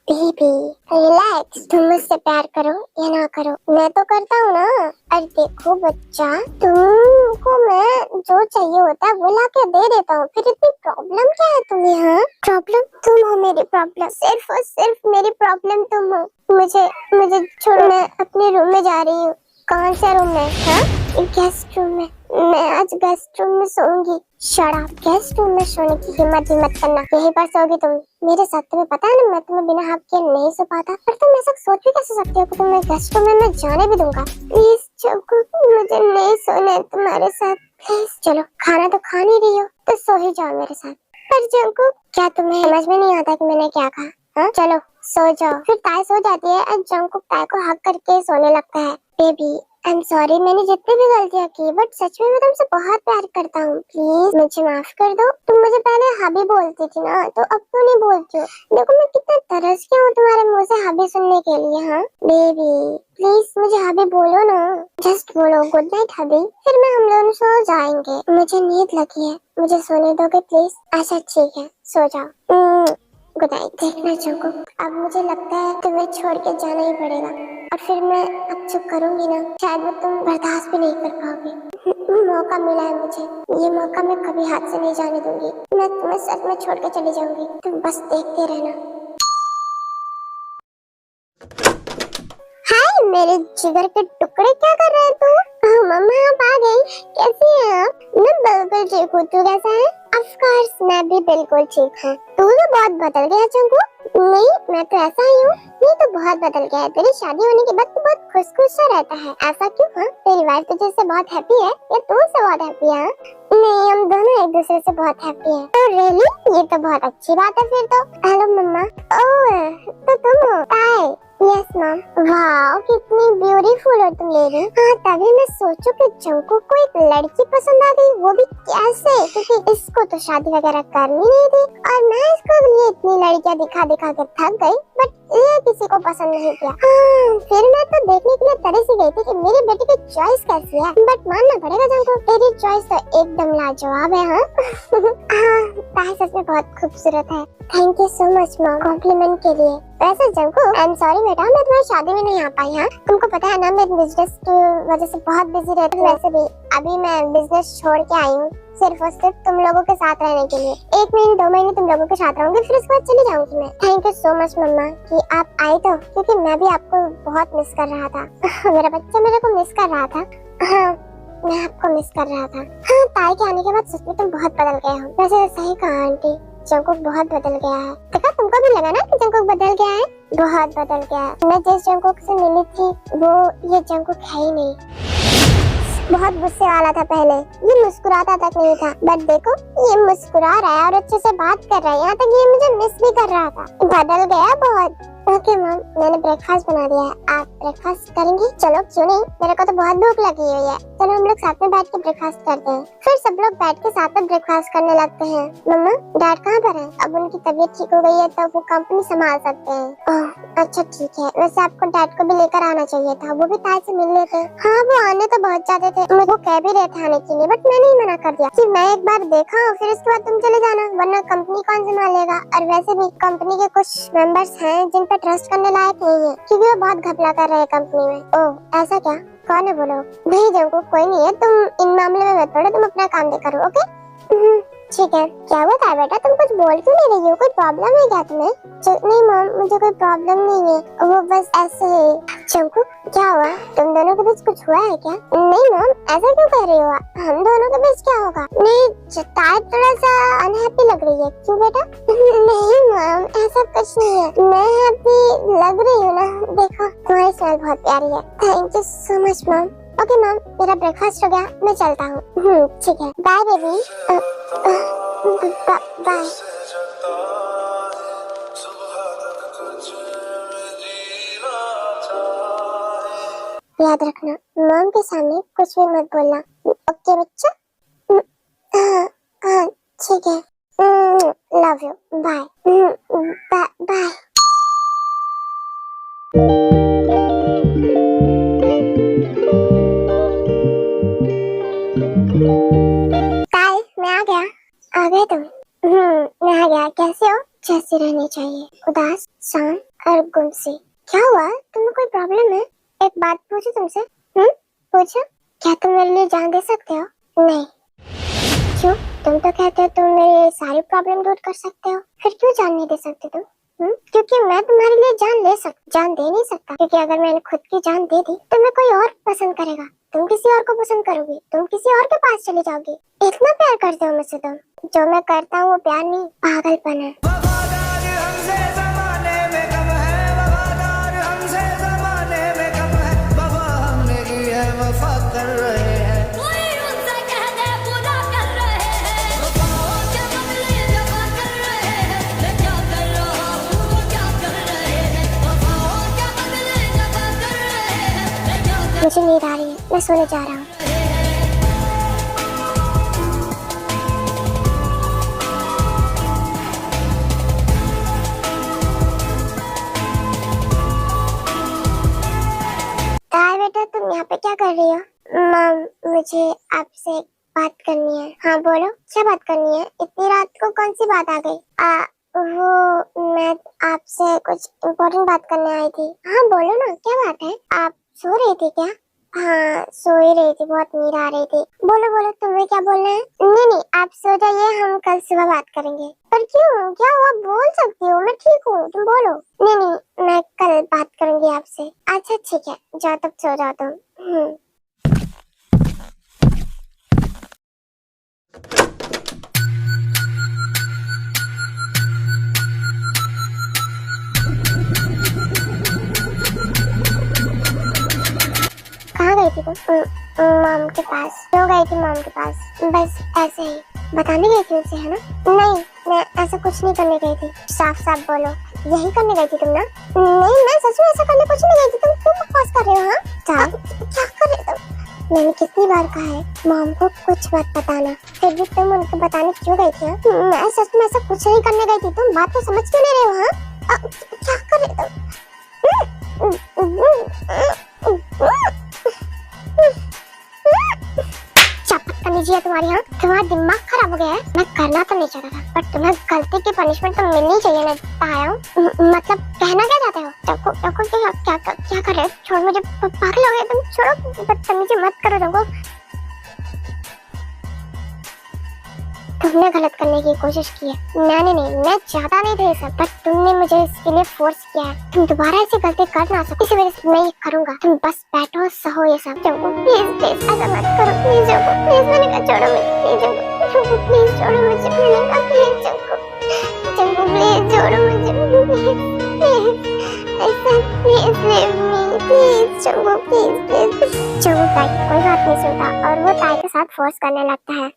बेबी रिलैक्स, तुम मुझसे प्यार करो या ना करो, मैं तो करता हूँ ना। अरे देखो बच्चा, तुमको मैं जो चाहिए होता है वो ला के दे देता हूँ। फिर इतनी प्रॉब्लम क्या है तुम्हें? हाँ, प्रॉब्लम तुम हो मेरी प्रॉब्लम, सिर्फ और सिर्फ मेरी प्रॉब्लम तुम हो। मुझे छोड़ो, मैं अपने रूम में जा रही हूँ। कौन सा रूम है? हाँ, गेस्ट रूम में। मैं आज गेस्ट रूम में सोऊंगी। शट अप, गेस्ट रूम में सोने की हिम्मत ही मत करना। यहीं पर सोगी तुम मेरे साथ। तुम्हें पता है ना, मैं तुम्हें बिना हक के नहीं सो पाता। पर तुम ऐसा सोच भी कैसे सकती हो कि तुम्हें गेस्ट रूम में मैं जाने भी दूंगा? प्लीज चंकू, मुझे नहीं सोना है तुम्हारे साथ। प्लीज चलो, खाना तो खा नहीं रही हो तो सो ही जाओ मेरे साथ। पर जंकू, क्या तुम्हें समझ में नहीं आता कि मैंने क्या कहा? हाँ, चलो सो जाओ। फिर ताई सो जाती है और जंकू ताई को हक करके सोने लगता है। बेबी आई एम सॉरी, मैंने जितनी भी गलतियाँ की, बट सच में मैं तुमसे बहुत प्यार करता हूँ। प्लीज मुझे माफ कर दो। तुम मुझे पहले हबी बोलती थी ना, तो अब क्यों नहीं बोलती हो? देखो मैं कितना तरस गया हूँ तुम्हारे मुंह से हबी सुनने के लिए। हाँ बेबी प्लीज मुझे हबी बोलो ना, जस्ट बोलो गुड नाइट हबी, फिर मैं हम दोनों सो जाएंगे। मुझे नींद लगी है, मुझे सोने दोगे प्लीज? अच्छा ठीक है, सो जाओ। Good night. देखना चंकू, अब मुझे लगता है तुम्हें छोड़ के जाना ही पड़ेगा, और फिर मैं अब चुप करूंगी ना, शायद वो तुम बर्दाश्त भी नहीं कर पाओगे। मौका मिला है मुझे, ये मौका मैं कभी हाथ से नहीं जाने दूंगी। मैं तुम्हें सच में छोड़ के चली जाऊंगी, तुम बस देखते रहना। हाय मेरे जिगर के टुकड़े, क्या कर रहे हो तुम? मम्मा आप आ गई। कैसी है आप? मैं बिल्कुल ठीक हूँ, तू कैसा है? ऑफ कोर्स मैं भी बिल्कुल ठीक हूँ। तू तो बहुत बदल गया चंकू। नहीं मैं तो ऐसा ही हूँ। नहीं तो बहुत बदल गया है। तेरी शादी होने के बाद तो बहुत खुश सा रहता है, ऐसा क्यों? हाँ, तेरी वाइफ तुझे से बहुत हैप्पी है या तू से बहुत हैप्पी है? नहीं, हम दोनों एक दूसरे से बहुत हैप्पी हैं। तो रियली? ये तो बहुत अच्छी बात है फिर तो। हेलो मम्मा। ओह तो तुम हो ताई? Yes ma'am. वाओ कितनी ब्यूटीफुल हो तुम लेडी। हाँ, तभी मैं सोचूं कि जंकू को एक लड़की पसंद आ गई, वो भी कैसे? क्योंकि इसको तो शादी वगैरह करनी नहीं थी, और मैं इसको ये इतनी लड़कियां दिखा दिखा के थक गई, बट ये किसी को पसंद नहीं किया। हाँ, फिर मैं तो देखने के लिए तरस ही गई थी कि मेरी बेटी की चॉइस कैसी है, बट मानना पड़ेगा जंकू, तेरी चॉइस तो एकदम लाजवाब है। हाँ हाँ, ताई सच में बहुत खूबसूरत है। Thank you so much mom compliment के लिए। वैसे जंकू आई एम सॉरी बेटा, मैं तुम्हारी शादी में नहीं आ पाई। हाँ, तुमको पता है ना मैं बिजनेस की वजह से बहुत बिजी रहती हूँ। वैसे भी अभी मैं बिजनेस छोड़ के आई हूँ सिर्फ और सिर्फ तुम लोगों के साथ रहने के लिए। 1 महीने 2 महीने तुम लोगों के साथ रहूंगी, फिर उसके बाद चली जाऊंगी मैं। थैंक यू सो मच मम्मा कि आप आई, तो क्योंकि मैं भी आपको बहुत मिस कर रहा था। मेरा बच्चा मेरे को मिस कर रहा था। हाँ, मैं आपको मिस कर रहा था। हाँ, ताई के आने के बाद सच में तुम बहुत बदल गए हो। वैसे सही कहा आंटी, जंकुक बहुत बदल गया है। देखा, तुमको भी लगा ना कि जंकुक बदल गया है? बहुत बदल गया है। मैं जिस जंकुक से मिली थी वो ये जंकुक है ही नहीं। बहुत गुस्से वाला था पहले, ये मुस्कुराता तक नहीं था, बट देखो ये मुस्कुरा रहा है और अच्छे से बात कर रहा है। यहाँ तक ये मुझे मिस भी कर रहा था। बदल गया बहुत। ओके मॉम, मैंने ब्रेकफास्ट बना दिया है। आप ब्रेकफास्ट करेंगी? चलो क्यों नहीं, मेरे को तो बहुत भूख लगी हुई है। चलो हम लोग साथ में बैठ के ब्रेकफास्ट करते हैं। फिर सब लोग बैठ के साथ में ब्रेकफास्ट करने लगते हैं। मम्मा, डैड कहाँ पर है? अब उनकी तबीयत ठीक हो गई है तो वो कंपनी संभाल सकते हैं। ओह अच्छा ठीक है। वैसे आपको डैड को भी लेकर आना चाहिए था, वो भी ताई से मिल लेते। हाँ वो आने तो बहुत चाहते थे, वो कह भी रहे थे आने के लिए, बट मैंने ही मना कर दिया कि मैं एक बार देखा फिर उसके बाद तुम चले जाना, वरना कंपनी कौन संभालेगा। और वैसे भी कंपनी के कुछ मेंबर्स हैं जिन पर ट्रस्ट करने लायक नहीं है, क्योंकि वो बहुत घपला कर रहे हैं कंपनी में। ओह ऐसा क्या? कौन है बोलो? नहीं जंकु, कोई नहीं है, तुम इन मामले में मत पड़ो, तुम अपना काम देखो करो। ओके ठीक है। क्या हुआ था बेटा, तुम कुछ बोल क्यों नहीं रही हो? कोई प्रॉब्लम है क्या तुम्हें? नहीं मॉम, मुझे कोई प्रॉब्लम नहीं है, वो बस ऐसे ही। चंकू क्या हुआ, तुम दोनों के बीच कुछ हुआ है क्या? नहीं मॉम, ऐसा क्यों कह रही हो? हम दोनों के बीच क्या होगा? नहीं ताई थोड़ा सा अनहैप्पी लग रही है। क्यों बेटा? नहीं मॉम, ऐसा कुछ नहीं है, मैं हैप्पी लग रही हूँ ना। देखो तुम्हारी स्माइल बहुत प्यारी है। Thank you so much mom. Okay mom, मेरा ब्रेकफास्ट हो गया, मैं चलता हूँ। ठीक है, बाय बेबी। बाय। याद रखना, मॉम के सामने कुछ भी मत बोलना। ओके बच्चा? हाँ ठीक है। Love you, bye. बाय। ताई मैं आ गया। आ गए तुम? मैं आ गया। कैसे हो? जैसे रहनी चाहिए, उदास, शांत और गुमसी। क्या हुआ, तुम्हें कोई प्रॉब्लम है? एक बात पूछूं तुमसे? पूछो। क्या तुम मेरे लिए जान दे सकते हो? नहीं। क्यों? तुम तो कहते हो तुम मेरी सारी प्रॉब्लम दूर कर सकते हो, फिर क्यों जान नहीं दे सकते तुम? क्योंकि मैं तुम्हारे लिए जान दे नहीं सकता, क्योंकि अगर मैंने खुद की जान दे दी तो मैं कोई और पसंद करेगा, तुम किसी और को पसंद करोगी, तुम किसी और के पास चले जाओगी। इतना प्यार करते हो मुझसे तुम? जो मैं करता हूँ वो प्यार नहीं, पागलपन है। मुझे नींद आ रही है, मैं सोने जा रहा हूँ। ताई बेटा तुम यहाँ पे क्या कर रही हो? मम मुझे आपसे बात करनी है। हाँ बोलो, क्या बात करनी है? इतनी रात को कौन सी बात आ गई? वो मैं आपसे कुछ इम्पोर्टेंट बात करने आई थी। हाँ बोलो ना, क्या बात है? आप सो रही थी क्या? हाँ सो ही रही थी, बहुत नींद आ रही थी। बोलो बोलो, तुम्हें क्या बोलना है? नहीं आप सो जाइए, हम कल सुबह बात करेंगे। पर क्यों, क्या हुआ? बोल सकती हो, मैं ठीक हूँ, तुम बोलो। नहीं मैं कल बात करूंगी आपसे। अच्छा ठीक है, जाओ तब सो जाओ तुम। कहाँ गई थी तुम? मॉम के पास। क्यों गई थी मॉम के पास? बस ऐसे ही, बताने गई थी उनसे, है ना? नहीं मैं ऐसा कुछ नहीं करने गई थी। साफ साफ बोलो, यही करने गई थी तुम ना? नहीं मैं सच में ऐसा करने कुछ नहीं गई थी, तुम क्यों बकवास कर रहे हो? हाँ क्या कर रहे हो? मैंने कितनी बार कहा है मॉम को कुछ मत बताना, फिर भी तुम उनको बताने क्यों गई थी? मैं सच में ऐसा कुछ नहीं करने गई थी, तुम बात तो समझ क्यों नहीं रहे हो? हाँ क्या कर रहे हो? लीजिए तुम्हारी, हाँ तुम्हारा दिमाग खराब हो गया है। मैं करना तो नहीं चाहता था, पर तुम्हें गलती की पनिशमेंट तो मिलनी चाहिए ना। आया हूँ, मतलब कहना क्या चाहते हो? क्या कर रहे हो? छोड़ मुझे, पागल हो गए तुम, छोड़ो, बदतमीजी मत करो। तुमको तुमने गलत करने की कोशिश की है, मैंने नहीं। मैं चाहता नहीं था ये सब, पर तुमने मुझे इसके लिए फोर्स किया है। तुम दोबारा ऐसी गलती कर ना सको, इसी वजह से मैं ये करूंगा। तुम बस बैठो, सहो ये सब। जंकु प्लीज ऐसा मत करो, प्लीज जंकु प्लीज, मैंने कहा छोड़ो मुझे, प्लीज छोड़ो मुझे, मैंने कहा प्लीज जंकु प्लीज छोड़ो मुझे, please leave me, please Jungkook please. Jungkook ताई कोई बात नहीं सुनता और वो ताई के साथ फोर्स करने लगता है।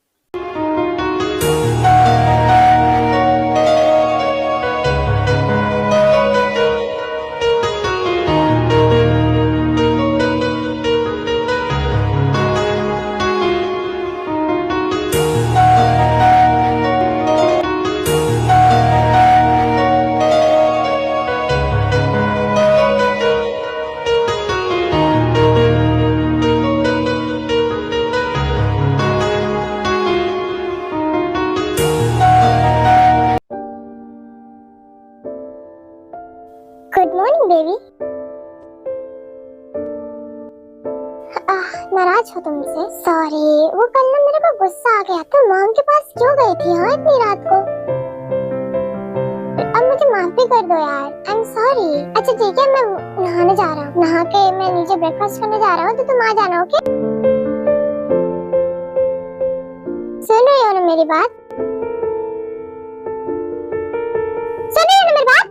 सच हो तुमसे? सॉरी, वो कल ना मेरे को गुस्सा आ गया। तुम मॉम के पास क्यों गई थी हाँ इतनी रात को? अब मुझे माफ भी कर दो यार, आई एम सॉरी। अच्छा ठीक है, मैं नहाने जा रहा हूँ, नहा के मैं नीचे ब्रेकफास्ट करने जा रहा हूँ, तो तुम आ जाना, ओके? सुन रही हो ना मेरी बात? सुन रही हो ना मेरी बात?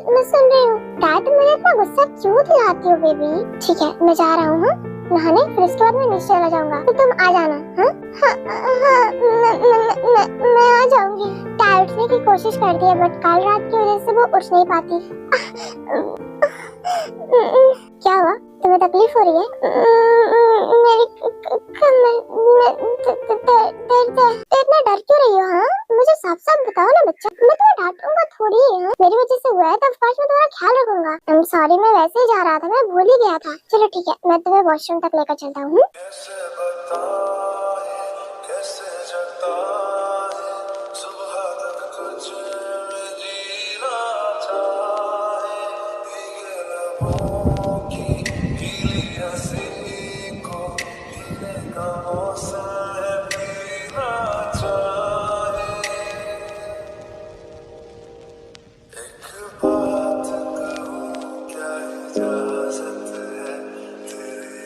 मैं सुन रही हूँ। डैड मुझे इतना गुस्सा क्यों दिलाती हो बेबी? ठीक है, मैं जा रहा हूँ नहाने, फिर उसके बाद मैं नीचे चला जाऊंगा, तो तुम आ जाना। मैं आ जाऊंगी। टायर उठने की कोशिश करती है, बट कल रात की वजह से वो उठ नहीं पाती। क्या हुआ? तुम्हें तकलीफ हो रही है? मेरी कमर में दर्द है। इतना डर क्यों रही हो? हाँ मुझे साफ साफ बताओ ना बच्चा, मैं तुम्हें डांटूंगा थोड़ी है। मेरी वजह से हुआ है तो ऑफकोर्स मैं तुम्हारा ख्याल रखूंगा। I'm sorry, मैं वैसे ही जा रहा था, मैं भूल ही गया था। चलो ठीक है, मैं तुम्हें वॉशरूम तक लेकर चलता हूँ।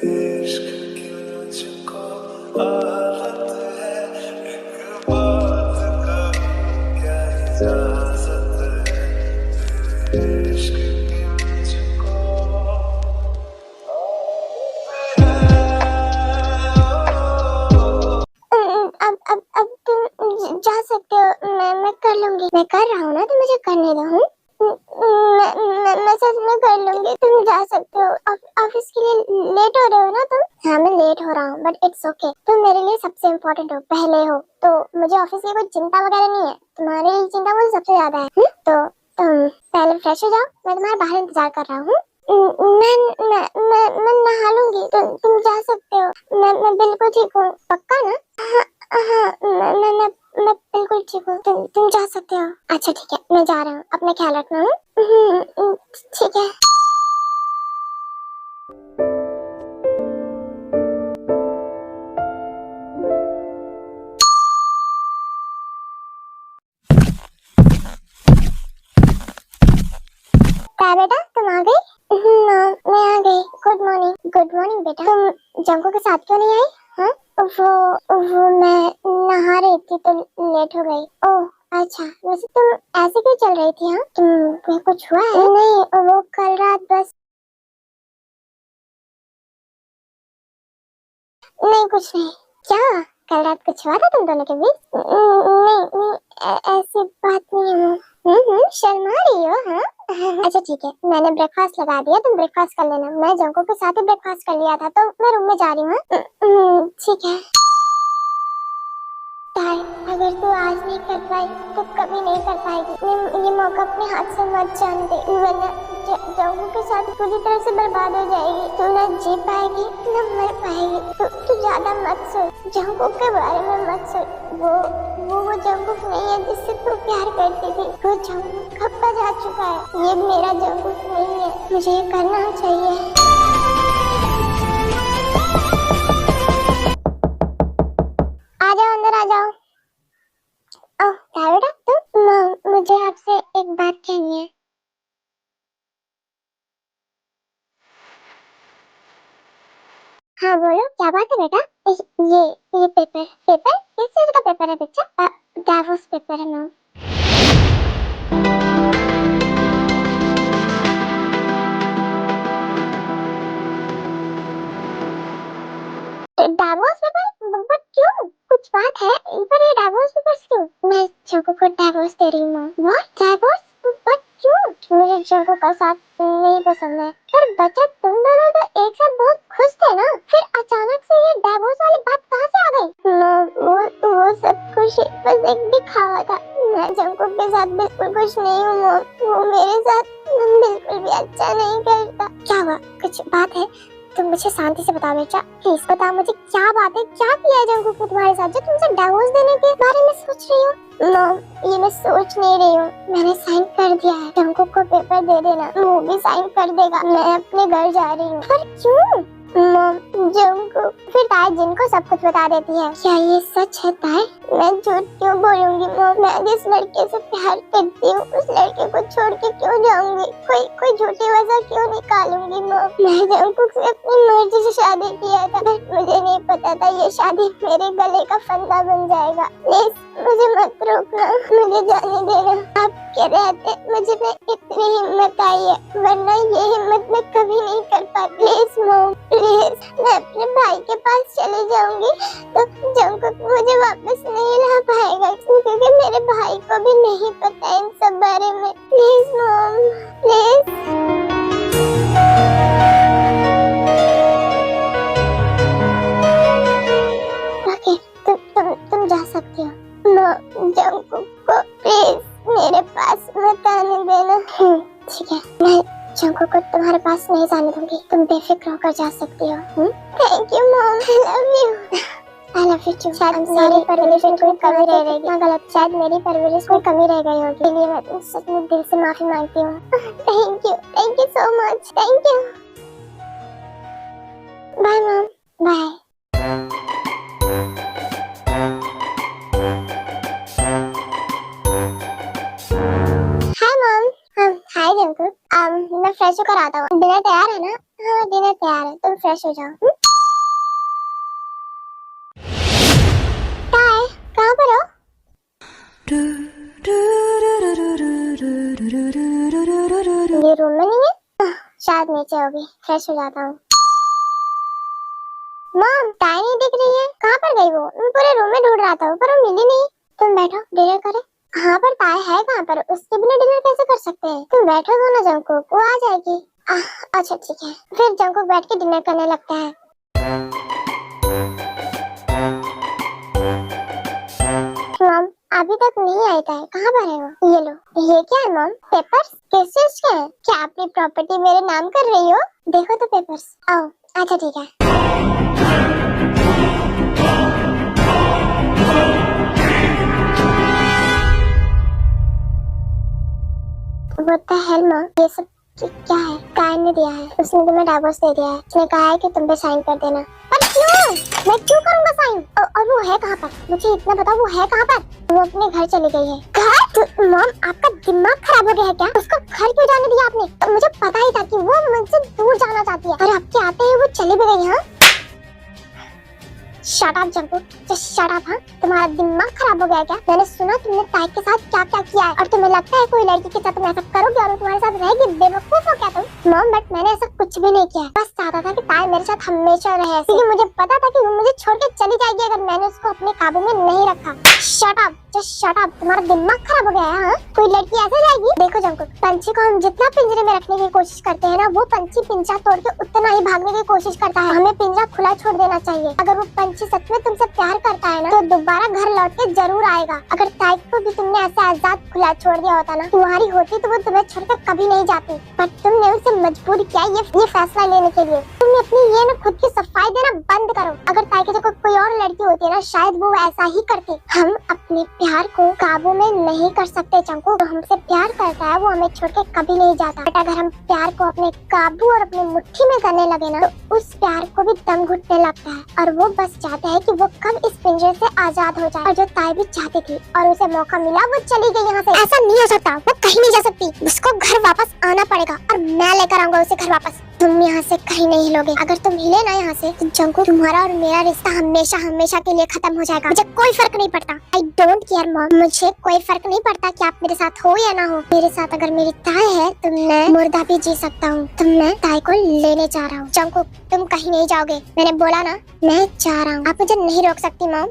इश्क की मुझको आदत है, एक बात कहूं क्या इजाजत है, तेरे इश्क की मुझको अब तुम जा सकते हो, मैं कर लूंगी। मैं कर रहा हूँ ना, तो मुझे करने दो। मैं सच में कर लूंगी, तुम जा सकते हो। ऑफिस के लिए लेट हो रहे हो ना तुम? हाँ मैं लेट हो रहा हूँ, बट इट्स ओके। तुम मेरे लिए सबसे इम्पोर्टेंट हो, पहले हो, तो मुझे ऑफिस की कोई चिंता वगैरह नहीं है। तुम्हारी चिंता मुझे सबसे ज्यादा है। तो तुम पहले फ्रेश हो जाओ, मैं तुम्हारे बाहर इंतजार कर रहा हूँ। मैं नहा लूंगी, तुम जा सकते हो। मैं बिल्कुल ठीक हूँ, पक्का ना? हाँ मैं बिल्कुल ठीक हूँ, तुम जा सकते हो। अच्छा ठीक है, मैं जा रहा हूँ, अपना ख्याल रखना। ठीक है। क्या बेटा तुम आ गई? मैं आ गई। Good morning. गुड मॉर्निंग बेटा। तुम जंको के साथ क्यों नहीं आई? हाँ वो मैं नहा रही थी तो लेट हो गई। ओह अच्छा, वैसे तुम ऐसे क्यों चल रही थी? हाँ तुम्हें कुछ हुआ है? नहीं, वो कल रात बस नहीं, कुछ नहीं। क्या कल रात कुछ हुआ था तुम दोनों के बीच? नहीं ऐसी बात नहीं है। शर्मा रही हो? हाँ अच्छा ठीक है, मैंने ब्रेकफास्ट लगा दिया, तुम ब्रेकफास्ट कर लेना। मैं जंको के साथ ही ब्रेकफास्ट कर लिया था, तो मैं रूम में जा रही हूँ। ठीक है। अगर तू आज नहीं कर पाई तो कभी नहीं कर पाएगी। ये मौका अपने हाथ से मत जान दे, वरना जंगू के साथ पूरी तरह से बर्बाद हो जाएगी। तू ना जी पाएगी ना मर पाएगी। तू ज्यादा मत सोच, जंगू के बारे में मत सोच। वो जंगू नहीं है जिससे तू प्यार करती थी। वो जंगू कब का जा चुका है। ये मेरा जंगू नहीं है, मुझे ये करना चाहिए। आ जाओ, अंदर आ जाओ। ओह क्या बेटा तुम? मुझे आपसे एक बात कहनी है। हाँ बोलो, क्या बात है बेटा? ये पेपर किस चीज का पेपर है बच्चा? डाइवोर्स पेपर है मैम। Divorce paper? बट क्यों, कुछ बात है? पर ये डाइवोर्स पेपर क्यों? मैं जंको को डाइवोर्स दे रही हूँ। What, divorce? बट क्यों? मुझे जंको का साथ नहीं पसंद है। पर बच्चा तुम दोनों तो एक साथ बहुत खुश थे ना, फिर अचानक से ये डाइवोर्स वाली बात कहाँ से आ गई? वो सब कुछ बस एक दिखावा था। मैं जंको के साथ बिल्कुल खुश नहीं हूँ। वो मेरे साथ बिल्कुल भी अच्छा नहीं करता। क्या हुआ, कुछ बात है? तुम मुझे शांति से बताओ बेटा, प्लीज बताओ मुझे क्या बात है, क्या किया है जंगकुक ने तुम्हारे साथ जो तुमसे डिवोर्स देने के बारे में सोच रही हो? मॉम, ये मैं सोच नहीं रही हूँ, मैंने साइन कर दिया है। जंगकुक को पेपर दे देना, वो भी साइन कर देगा। मैं अपने घर जा रही हूँ। पर क्यों? मॉम, जंगकुक फिर ताई जिनको सब कुछ बता देती है। क्या ये सच है ताई? मैं झूठ क्यों बोलूंगी मॉम? मैं जिस लड़के से प्यार करती हूँ उस लड़के को छोड़ के क्यों जाऊंगी? कोई झूठी वजह क्यों निकालूंगी मॉम? मैं जंगकुक से अपनी मर्जी से शादी किया था, मुझे नहीं पता था ये शादी मेरे गले का फंदा बन जाएगा। प्लीज मुझे मत रोकना, मुझे जाने देना। आप कह रहे थे मुझे में इतनी हिम्मत आई है, वरना ये हिम्मत मैं कभी नहीं कर पाती। प्लीज मॉम, प्लीज, मैं अपने भाई के पास चली जाऊंगी तो जंगकुक मुझे वापस नहीं ला पाएगा, क्योंकि मेरे भाई को भी नहीं पता इन सब बारे में। Please mom, please. ओके, तुम जा सकती हो। जंगकुक को प्लीज मेरे पास मत आने देना। ठीक है, मैं जंगकुक को तुम्हारे पास नहीं जाने दूंगी, तुम बेफिक्र होकर जा सकती हो। Thank you mom, I love you. I love you too. शायद मेरी परवरिश में कोई कमी रह गई, ना गलत, शायद मेरी परवरिश कोई कमी रह गई होगी, इसलिए मैं तुमसे सचमुच दिल से माफी मांगती हूँ। Thank you so much, thank you. Bye mom, bye. Hi mom. Hi Jungkook, मैं फ्रेश होकर आता हूँ। डिनर तैयार है ना? हाँ, डिनर तैयार है, तुम फ्रेश हो जाओ। कहाँ पर हो? ये रूम में नहीं है? शायद नीचे होगी, फ्रेश हो जाता हूँ। मॉम, ताई नहीं दिख रही है, कहाँ पर गई वो? मैं पूरे रूम में ढूंढ रहा था पर वो मिली नहीं। तुम बैठो, डिनर करें। हाँ, पर ताई है कहाँ पर? उसके बिना डिनर कैसे कर सकते हैं? तुम बैठो दो ना जंगकुक, वो आ जाएगी। अच्छा ठीक है, फिर जंगकुक बैठ के डिनर करने लगता है। मॉम, अभी तक नहीं आई था, कहाँ पर है वो? ये लो। ये क्या है मॉम? पेपर्स? किस चीज के हैं? क्या अपनी प्रॉपर्टी मेरे नाम कर रही हो? देखो तो पेपर्स। आओ, अच्छा ठीक है। What the hell मॉम, ये सब क्या है? कायन ने दिया है, उसने तुम्हें डाइवोर्स दे दिया है। उसने कहा है कि तुम पे साइन कर देना। पर क्यों? मैं क्यों करूँगा साइन? और वो है कहाँ पर? मुझे इतना बताओ, वो है कहाँ पर? वो अपने घर चली गई है। घर? तो मॉम, आपका दिमाग खराब हो गया है क्या? उसको घर क्यों जाने दिया आपने? तो मुझे पता ही था कि वो मुझसे दूर जाना चाहती है, और आपके आते ही वो चली भी गई। हाँ, shut up Jungkook, just shut up. हाँ, तुम्हारा दिमाग खराब हो गया क्या? मैंने सुना तुमने ताई के साथ क्या क्या किया है, और तुम्हें लगता है कोई लड़की के साथ तुम ऐसा करोगे और वो तुम्हारे साथ रहेगी? बेवकूफ हो क्या तुम? मॉम, बट मैंने ऐसा कुछ भी नहीं किया, बस चाहता था कि ताई मेरे साथ हमेशा रहे, क्योंकि मुझे पता था कि वो मुझे छोड़ के चली जाएगी अगर मैंने उसको अपने काबू में नहीं रखा। Shut up, just shut up, तुम्हारा दिमाग खराब हो गया है। हाँ, कोई लड़की ऐसे जाएगी? देखो जंगकुक, पंछी को हम जितना पिंजरे में रखने की कोशिश करते हैं ना, वो पंछी पिंजरा तोड़ के उतना ही भागने की कोशिश करता है। हमें पिंजरा खुला छोड़ देना चाहिए। अगर वो पंछी सच में तुमसे प्यार करता है ना, तो दोबारा घर लौट के जरूर आएगा। अगर ताई को भी तुमने ऐसे आजाद खुला छोड़ दिया होता ना, तुम्हारी होती तो वो तुम्हें छोड़कर कभी नहीं जाती, पर तुमने उसे मजबूर किया ये फैसला लेने के लिए। तुमने अपनी ये ना खुद की सफाई देना बंद करो। अगर ताई की जगह कोई और लड़की होती है ना, शायद वो ऐसा ही करती। हम अपने प्यार को काबू में नहीं कर सकते जंगकुक, जो हमसे प्यार करता है वो हमें छोड़ के कभी नहीं जाता। बट अगर हम प्यार को अपने काबू और अपनी मुट्ठी में करने लगे ना, तो उस प्यार को भी दम घुटने लगता है, और वो बस चाहता है कि वो कब इस पिंजरे से आजाद हो जाए। और जो ताई भी चाहती थी और उसे मौका मिला, वो चली गई यहाँ से। ऐसा नहीं हो सकता, वो कहीं नहीं जा सकती, उसको घर वापस आना पड़ेगा, और मैं लेकर आऊंगा उसे घर वापस। तुम यहाँ से कहीं नहीं हिलोगे। अगर तुम हिले ना यहाँ से, तो जंगकुक, तुम्हारा और मेरा रिश्ता हमेशा हमेशा के लिए खत्म हो जाएगा। मुझे कोई फर्क नहीं पड़ता। आई डोंट केयर मॉम, मुझे कोई फर्क नहीं पड़ता कि आप मेरे साथ हो या ना हो। मेरे साथ अगर मेरी ताई है तो मैं मुर्दा भी जी सकता हूँ। तो मैं ताई को लेने जा रहा हूँ। जंगकुक, तुम कहीं नहीं जाओगे, मैंने बोला ना, मैं जा रहा हूँ। आप मुझे नहीं रोक सकती मॉम।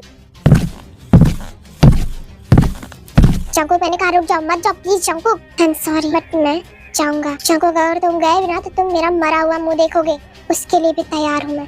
जंगकुक, मैंने कहा रुक जाओ, मत जाओ please Jungkook. I am sorry, but मैं जाऊंगा। जंगकुक, अगर तुम गए बिना तो तुम मेरा मरा हुआ मुंह देखोगे, उसके लिए भी तैयार हूँ मैं।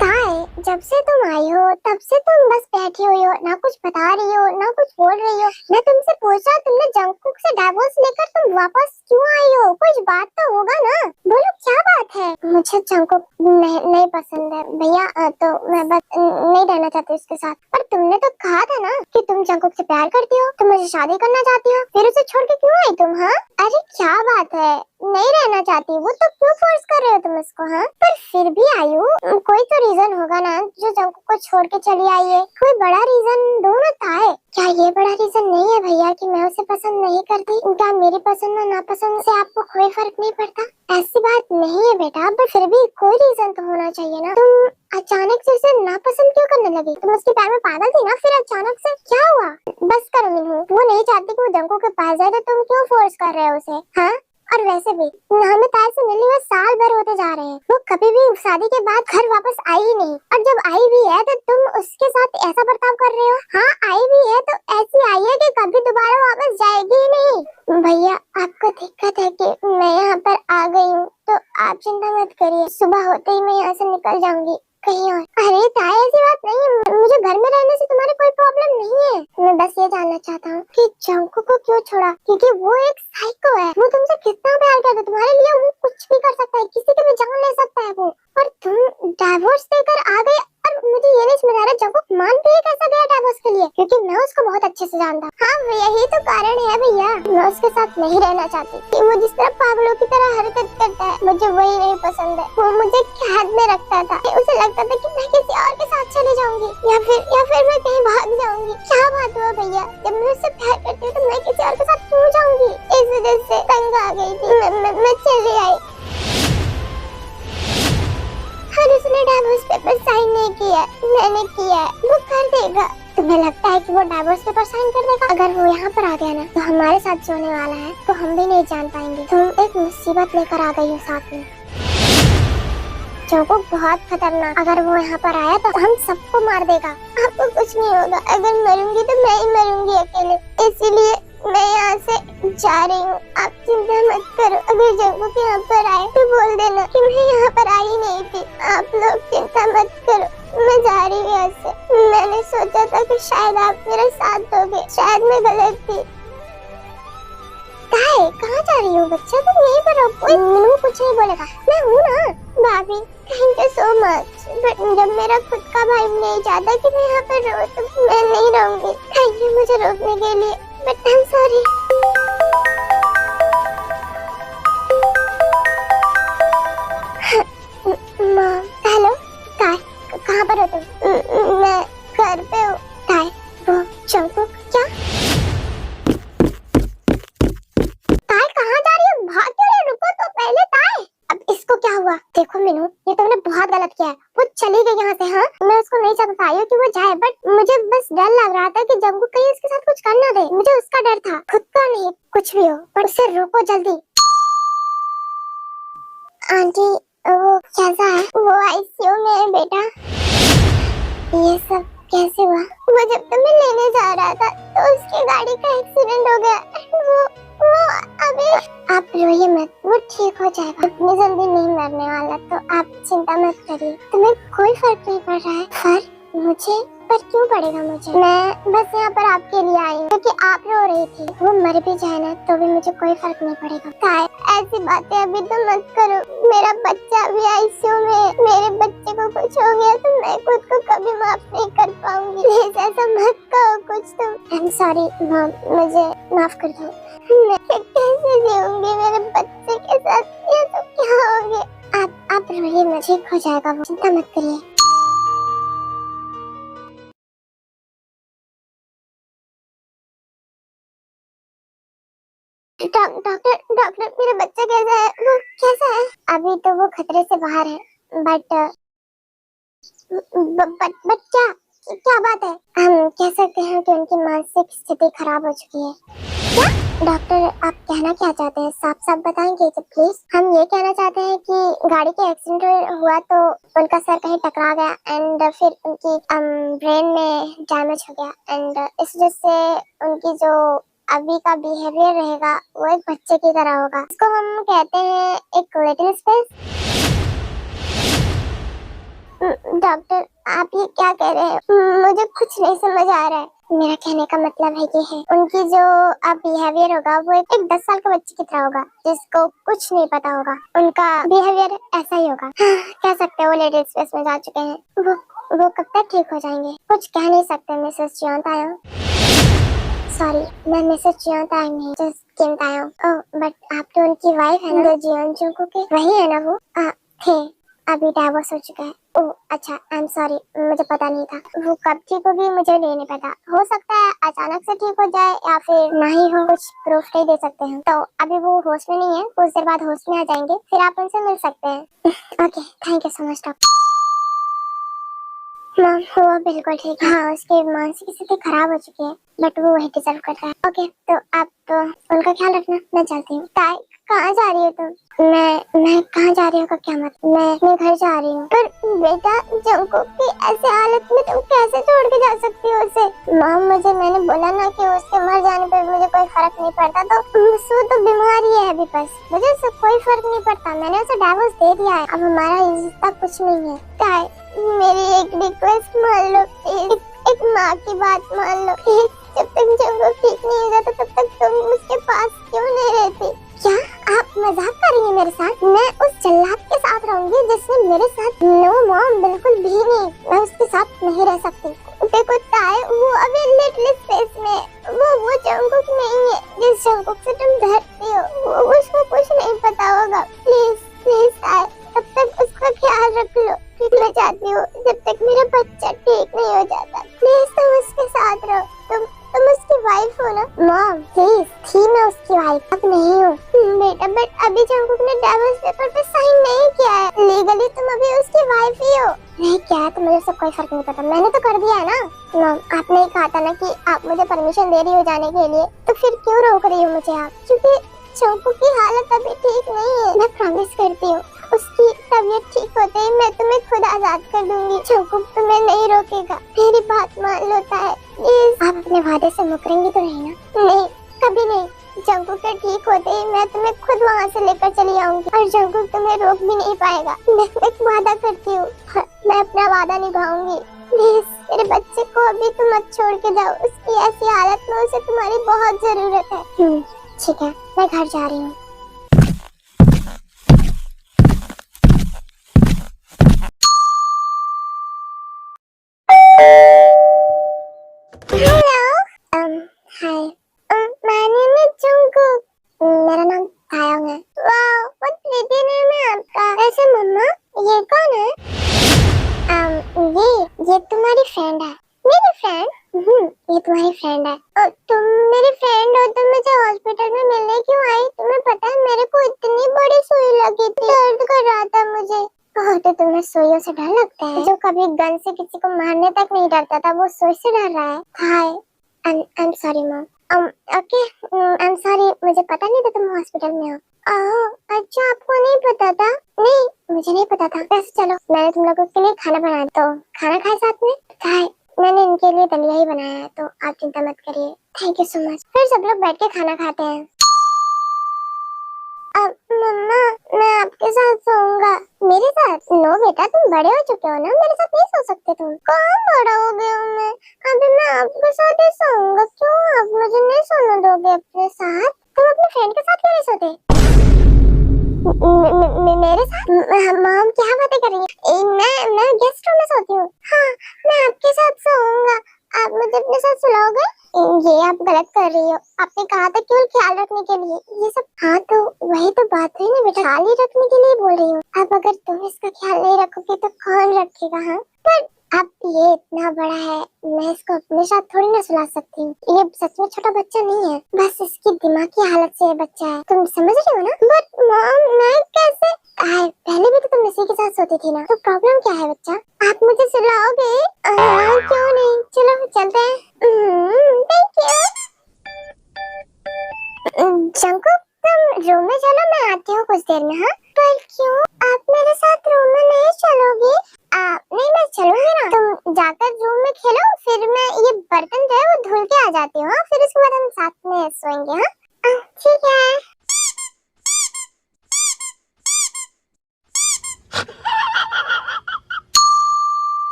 ताई, जब से तुम आई हो तब से तुम बस बैठी हुई हो, ना कुछ बता रही हो ना कुछ बोल रही हो। मैं तुमसे पूछा तुमने जंगकुक से डाइवोर्स लेकर तुम वापस क्यों आई हो, कुछ बात तो होगा ना, बोलो क्या बात है। मुझे जंगकुक नहीं पसंद है भैया, तो मैं बस नहीं रहना चाहती उसके साथ। पर तुमने तो कहा था ना कि तुम जंगकुक से प्यार करती हो, तुम मुझे शादी करना चाहती हो, फिर उसे छोड़ के क्यों आई तुम? हाँ अरे क्या बात है, नहीं रहना चाहती वो तो क्यों फोर्स कर रहे हो तुम उसको? हाँ पर फिर भी आई हो, कोई तो रीजन होगा ना जो जंगकुक को छोड़ के चली आई है, कोई बड़ा रीजन दो ना ताए। क्या ये बड़ा रीजन नहीं है भैया कि मैं उसे पसंद नहीं करती? क्या मेरी पसंद और नापसंद से आपको कोई फर्क नहीं पड़ता? ऐसी बात नहीं है बेटा, पर फिर भी कोई रीजन तो होना चाहिए ना। तुम अचानक से उसे नापसंद क्यों करने लगी? तुम उसके प्यार में पागल थी ना, फिर अचानक से क्या हुआ? बस करो मीनू, वो नहीं चाहती कि वो जंगकुक के पास जाए तो तुम क्यों फोर्स कर रहे हो उसे? हाँ और वैसे भी हमें ताई से मिलने में साल भर होते जा रहे हैं, वो कभी भी शादी के बाद घर वापस आई ही नहीं, और जब आई भी है तो तुम उसके साथ ऐसा बर्ताव कर रहे हो। हाँ आई भी है तो ऐसी आई है कि कभी दोबारा वापस जाएगी ही नहीं। भैया आपको दिक्कत है कि मैं यहाँ पर आ गई हूँ तो आप चिंता मत करिए, सुबह होते ही मैं यहाँ से निकल जाऊंगी कहीं और। अरे ताई ऐसी बात नहीं है, मुझे घर में रहने से तुम्हारे कोई प्रॉब्लम नहीं है। मैं बस ये जानना चाहता हूँ कि जंगकुक को क्यों छोड़ा, क्योंकि वो एक साइको है, वो तुमसे कितना प्यार करता है, तुम्हारे लिए वो कुछ भी कर सकता है, किसी की भी जान ले सकता है वो, और तुम डाइवोर्स देकर आ गए। और मुझे ये नहीं समझ आ रहा जंगकुक मान भी कैसा गया डाइवोर्स के लिए, क्योंकि मैं उसको बहुत अच्छे से जानता हूँ। हाँ यही तो कारण है भैया, मैं उसके साथ नहीं रहना चाहती कि वो जिस तरह पागलों की तरह हरकत करता है, मुझे वही नहीं पसंद है। वो मुझे कैद में रखता था, उसे लगता था कि मैं किसी और के साथ चले जाऊंगी या फिर मैं कहीं भाग जाऊंगी। क्या बात हुआ भैया, जब मैं उससे प्यार करती हूँ तो मैं किसी और के साथ क्यों जाऊंगी? इस वजह से तंग आ गई थी, मैं चली आई। और उसने डाइवोर्स पेपर साइन नहीं किया, मैंने किया है, वो कर देगा। तुम्हें लगता है कि वो डाइवोर्स पेपर साइन कर देगा? अगर वो यहाँ पर आ गया ना तो हमारे साथ जो होने वाला है तो हम भी नहीं जान पाएंगे। तुम एक मुसीबत लेकर आ गई हो साथ में, जंगकुक बहुत खतरनाक, अगर वो यहाँ पर आया तो हम सबको मार देगा। आपको कुछ नहीं होगा, अगर मरूंगी तो मैं ही मरूंगी अकेले, इसीलिए मैं यहाँ से जा रही हूँ, आप चिंता मत करो। अगर जंगकुक यहाँ पर आए तो बोल देना कि मैं यहाँ पर आई नहीं थी, आप लोग चिंता मत करो, मैं जा रही हूँ यहाँ से। मैंने सोचा था कि शायद आप मेरा साथ दोगे, शायद मैं गलत थी। कहाँ जा रही हो बच्चा, तुम यहीं पर रहो, कोई मीनू कुछ नहीं बोलेगा, मैं हूँ ना। भाभी thank you so much, but जब मेरा खुद का भाई नहीं चाहता कि मैं यहाँ पर रहूँ तो मैं नहीं रहूंगी। थैंक यू मुझे रोकने के लिए, but I am sorry. Mom hello, कहाँ पर हो तुम? मैं घर पे हूँ। ताई वो जंगकुक क्या? ताई कहाँ जा रही हो, भाग क्यों रही? रुको तो पहले ताई। अब इसको क्या हुआ? देखो मीनू ये तुमने बहुत गलत किया है, वो चली गई यहाँ से। हाँ मैं उसको नहीं चाहता था कि वो जाए, बट मुझे बस डर लग रहा था कि जंगकुक कहीं उसके साथ कुछ कर ना दे, मुझे उसका डर था, खुद का नहीं। कुछ भी हो पर उसे रोको जल्दी। आंटी वो कैसा है? वो आईसीयू में है बेटा। ये सब कैसे हुआ? वो जब तुम्हें लेने जा रहा था तो उसकी गाड़ी का एक्सीडेंट हो गया। वो अभी आप रोइए मत, वो ठीक हो जाएगा, इतनी जल्दी नहीं मरने वाला, तो आप चिंता मत करिए। तुम्हें कोई फर्क नहीं पड़ रहा है? फर्क मुझे पर क्यों पड़ेगा? मुझे मैं बस यहाँ पर आपके लिए आई हूँ क्योंकि आप रो रही थी। वो मर भी जाए ना तो भी मुझे कोई फर्क नहीं पड़ेगा। काय ऐसी बातें अभी तो मत करो, मेरा बच्चा अभी आईसीयू में, मेरे बच्चे को कुछ हो गया तो मैं खुद को कभी माफ नहीं कर पाऊंगी। प्लीज ऐसा मत कहो कुछ तुम। आई एम सॉरी मॉम, मुझे माफ कर दो। मैं कैसे जीऊंगी मेरे बच्चे के साथ, ये तो क्या हो गया? आप रोइए मत, ठीक हो जाएगा वो, चिंता मत करिए। डॉक्टर मेरा बच्चा कैसा है? वो कैसा है? अभी तो वो खतरे से बाहर है, बट क्या क्या बात है? हम कह सकते हैं कि उनकी मानसिक स्थिति खराब हो चुकी है। क्या? डॉक्टर आप कहना क्या चाहते हैं, साफ साफ बताएंगे तो प्लीज। हम ये कहना चाहते हैं कि गाड़ी के एक्सीडेंट हुआ तो उनका सर कहीं टकरा गया एंड फिर उनकी ब्रेन में डैमेज हो गया एंड इस वजह से उनकी जो अभी का बिहेवियर रहेगा वो एक बच्चे की तरह होगा। इसको हम कहते हैं एक लिटिल स्पेस। डॉक्टर आप ये क्या कह रहे हैं? मुझे कुछ नहीं समझ आ रहा है। मेरा कहने का मतलब है ये है, उनकी जो अब बिहेवियर होगा वो एक 10 साल के बच्चे की तरह होगा जिसको कुछ नहीं पता होगा। उनका बिहेवियर ऐसा ही होगा। कह सकते हैं वो लेडीज स्पेस में जा चुके हैं। वो कब तक ठीक हो जाएंगे कुछ कह नहीं सकते। मिसेस जियोन तायोंग, सॉरी मैं मिसेस जियोन तायोंग नहीं, जस्ट किम तायोंग। ओह बट आप तो उनकी वाइफ है ना, जियोन जुंगकुक के, वही है ना वो? थे, अभी डाइवोर्स हो चुका है। ओह अच्छा, आई एम सॉरी, मुझे पता नहीं था। वो कब ठीक होगी मुझे नहीं पता। हो सकता है अचानक से ठीक हो जाए या फिर ना ही हो, कुछ प्रूफ नहीं दे सकते हैं। तो अभी वो होश में नहीं है, कुछ देर बाद होश में आ जाएंगे, फिर आप उनसे मिल सकते हैं। Okay thank you so much doctor. Ma'am वो बिल्कुल ठीक है। हाँ उसकी मानसिक स्थिति खराब हो चुकी है बट वो वही डिजर्व करता है। ओके तो आप तो उनका ख्याल रखना, मैं चलती हूँ। कहाँ जा रही हो तुम? मैं कहाँ जा रही हूँ का क्या मतलब? मैं अपने घर जा रही हूँ। पर बेटा जंगकुक की ऐसी हालत में तुम कैसे छोड़ के जा सकती हो उसे? माम मैंने बोला ना कि उसके मर जाने पर मुझे कोई फर्क नहीं पड़ता। तो वो तो बीमार ही है अभी, बस मुझे उससे कोई फर्क नहीं पड़ता। मैंने उसे डाइवोर्स दे दिया है, अब हमारा रिश्ता कुछ नहीं है। काय मेरी एक रिक्वेस्ट मान लो प्लीज, एक माँ की बात मान लो प्लीज। जब तक जंगकुक ठीक नहीं हो जाता तब तक तुम उसके पास क्यों नहीं रहती? क्या आप मजाक कर रही हैं मेरे साथ? मैं उस जल्लाद के साथ रहूंगी जिसने मेरे साथ? नो मॉम बिल्कुल भी नहीं, मैं उसके साथ नहीं रह सकती। देखो ताई वो अभी लिटिल स्पेस में, वो जंगकुक नहीं है जिस जंगकुक से तुम डरती हो। वो उसको कुछ नहीं पता होगा। प्लीज प्लीज ताई तब तक उसका ख्याल रख लो। मैं चाहती हूँ जब तक मेरा बच्चा ठीक नहीं हो जाता प्लीज तुम उसके साथ रहो। तुम उसकी वाइफ हो ना? मॉम प्लीज, थी मैं उसकी वाइफ, अब नहीं हूँ बेटा। बट अभी जंगकुक ने डाइवोर्स पेपर पे साइन नहीं किया है, लीगली तुम अभी उसकी वाइफ ही हो। नहीं क्या है तो मुझे उससे कोई फर्क नहीं पड़ता, मैंने तो कर दिया है ना। मॉम आपने ही कहा था ना कि आप मुझे परमिशन दे रही हो जाने के लिए, तो फिर क्यों रोक रही हो मुझे आप? क्योंकि जंगकुक की हालत अभी ठीक नहीं है। मैं प्रॉमिस करती हूँ उसकी तबीयत ठीक होते ही मैं तुम्हें खुद आजाद कर दूंगी। जंगकुक तुम्हें नहीं रोकेगा, मेरी बात मान लो ताई प्लीज। आप अपने वादे से मुकरेंगी तो नहीं ना? नहीं कभी नहीं। जंगकुक के ठीक होते ही मैं तुम्हें खुद वहाँ से लेकर चली आऊंगी और जंगकुक तुम्हें रोक भी नहीं पाएगा। मैं एक वादा करती हूँ, मैं अपना वादा निभाऊंगी। प्लीज मेरे बच्चे को अभी तुम मत छोड़ के जाओ, उसकी ऐसी हालत में उसे तुम्हारी बहुत जरूरत है। ठीक है मैं घर जा रही हूँ। Hi my name is Jungkook. मेरा नाम तायोंग है। वाओ व्हाट प्रिटी नेम है आपका। ऐसे मम्मा ये कौन है? ये तुम्हारी फ्रेंड है। मेरी फ्रेंड? ये तुम्हारी फ्रेंड है। और तुम मेरी फ्रेंड हो तो मुझे हॉस्पिटल में मिलने क्यों आई? तुम्हें पता है मेरे को इतनी बड़ी सुई लगी थी, दर्द कर रहा था मुझे। तो तुम्हें सुइयों से डर लगता है? जो कभी गन से किसी को मारने तक नहीं डरता था वो सुई से डर रहा है। Hi I am sorry mom. Okay I am sorry, मुझे पता नहीं था तुम हॉस्पिटल में हो। अच्छा आपको नहीं पता था? नहीं मुझे नहीं पता था। वैसे चलो मैंने तुम लोगों के लिए खाना बनाया, तो खाना खाए साथ में? खाए, मैंने इनके लिए दलिया ही बनाया है, तो आप चिंता मत करिए। Thank you so much. फिर सब लोग बैठ के खाना खाते हैं। अब मम्मा मैं आपके साथ सोऊंगा। मेरे साथ? नो बेटा तुम बड़े हो चुके हो ना, मेरे साथ नहीं सो सकते तुम। कहाँ बड़ा हो गया हूँ मैं? अभी मैं आपके साथ ही सोऊंगा। क्यों आप मुझे नहीं सोने दोगे अपने साथ? तुम अपने फ्रेंड के साथ क्यों नहीं सोते? मेरे साथ? मॉम क्या बातें कर रही है? मैं गेस्ट रूम में सोती हूँ। हाँ मैं आपके साथ सोऊंगा, आप मुझे अपने साथ सुलाओगे? ये आप गलत कर रही हो, आपने कहा था केवल ख्याल रखने के लिए ये सब। हाँ तो वही तो बात हुई ना बेटा, ख्याल ही रखने के लिए बोल रही हूँ। अब अगर तुम इसका ख्याल नहीं रखोगे तो कौन रखेगा? हाँ पर अब ये इतना बड़ा है, मैं इसको अपने साथ थोड़ी ना सुला सकती हूँ। ये सच में छोटा बच्चा नहीं है, बस इसकी दिमाग की हालत से ये बच्चा है। तुम समझ रही हो ना? बट मॉम मैं कैसे? पहले भी तो तुम इसी के साथ सोती थी ना, तो प्रॉब्लम क्या है बच्चा? आप मुझे सुलाओगे? क्यों नहीं, चलो चलते हैं। Thank you. जंगकुक तुम रूम में चलो, मैं आती हूँ कुछ देर में। हाँ पर क्यों, आप मेरे साथ रूम में नहीं चलोगी? नहीं मैं चलूंगी ना, तुम जाकर रूम में खेलो, फिर मैं ये बर्तन जो है वो धुल के आ जाती हूँ। फिर उसके बाद हम साथ में सोएंगे। हाँ ठीक है।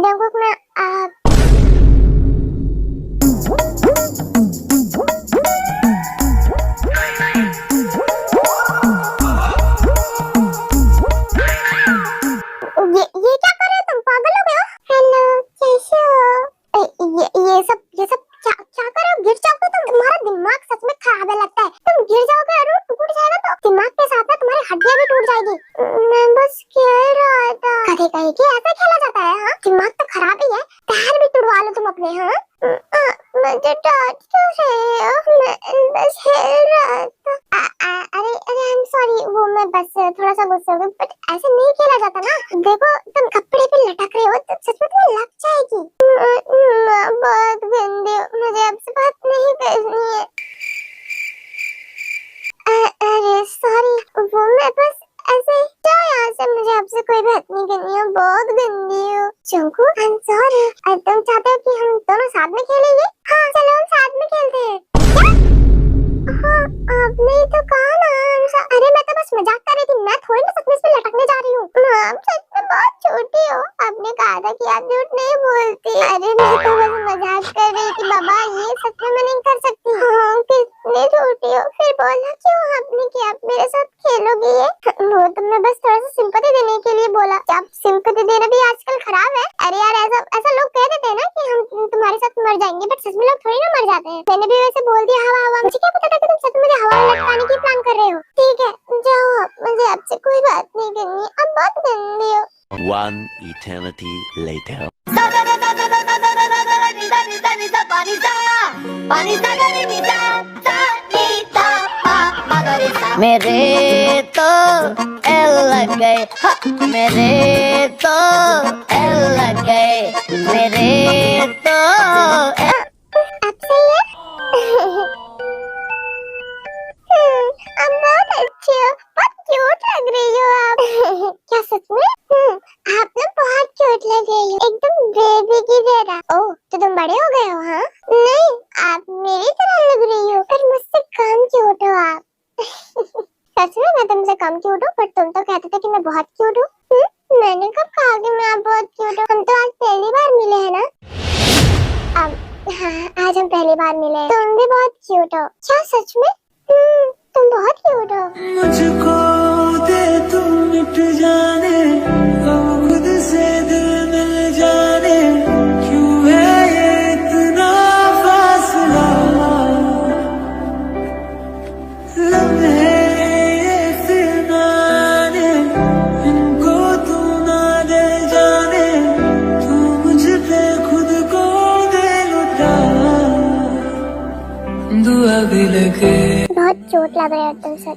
जंगकुक मैं ये क्या कर रहे हो तुम? पागल हो गए हो? हेलो, कैसे हो? ये सब क्या कर रहे हो? गिर जाओगे तुम। तुम्हारा दिमाग सच में खराब है लगता है। तुम गिर जाओगे और टूट जाएगा तो दिमाग के साथ साथ तुम्हारी हड्डियां भी टूट जाएगी। मैं बस खेल रहा था। कहीं कहीं कि ऐसे खेला जाता है? हाँ, दिमाग तो खराब ही है। पैर भी तुड़वा लो तुम अपने। हाँ, मुझे डांट क्यों रहे हो? मैं बस खेल रहा था। अरे आई एम सॉरी, वो मैं बस थोड़ा सा गुस्सा हो गई, बट ऐसे नहीं खेला जाता ना। देखो तुम कपड़े पे लटक रहे हो तो सच में तुम्हें लग जाएगी। बहुत गंदी, मुझे आपसे बात नहीं करनी है। अरे सॉरी, वो मैं बस ऐसे जाओ यहाँ से, मुझे आपसे कोई बात नहीं करनी है, बहुत गंदी हो। चंकू आई एम सॉरी। तुम चाहते हो कि हम दोनों साथ में खेलेंगे? हाँ चलो हम साथ में खेलते हैं। हाँ आपने ही तो कहा ना। अरे मैं तो बस मजाक कर रही थी, मैं थोड़ी ना सच में इस पे लटकने जा रही हूँ। आप सच में बहुत छोटी हो। आपने कहा था कि आप झूठ नहीं बोलती। अरे मैं तो बस मजाक कर रही थी बाबा, ये सच में मैं नहीं कर सकती। हाँ कितनी छोटी हो। फिर बोला क्यों आपने कि आप मेरे साथ खेलोगी? ये वो तुमने बस थोड़ा सा सिंपैथी देने के लिए बोला। अब सिंपैथी देना भी आजकल खराब है। अरे यार ऐसा लोग कह देते हैं ना कि हम तुम्हारे साथ मर जाएंगे, बट सच में लोग थोड़ी ना मर जाते हैं। मैंने भी वैसे बोल दिया हवा। मुझे क्या पता था कि तुम सच में मुझे हवा में लटकाने की प्लान कर रहे हो। ठीक है जाओ आप, मुझे आपसे कोई बात नहीं करनी। अब बहुत गंदी हो। One eternity later. मेरे तो एल लग गए, मेरे तो एल लग गए, मेरे तो अब सही है? अब बहुत अच्छी हो, बहुत क्यूट लग रही हो आप। क्या सच में? आप ना बहुत क्यूट लग रही हो, एकदम बेबी की तरह। ओह तो तुम बड़े हो गए हो? हाँ नहीं, आप मेरी तरह लग रही हो, पर मुझसे कम क्यूट हो आप। सच में मैं तुमसे कम क्यूट हूँ, पर तुम तो कहते थे कि मैं बहुत क्यूट हूँ। मैंने कब कहा कि मैं आप बहुत क्यूट हूँ? हम तो आज पहली बार मिले हैं ना। अब हाँ आज हम पहली बार मिले हैं। तुम भी बहुत क्यूट हो। क्या सच में? तुम बहुत क्यूट हो। मुझको दे तू मिट जाने, अब खुद से दिल मिल जाने, क्यों है ये इतना फासला? लम्हे ये फिर ना आने, इनको तू ना दे जाने, तू मुझ पे खुद को दे लुटा, दुआ भी लगे। बहुत चोट लग रही है तुम से।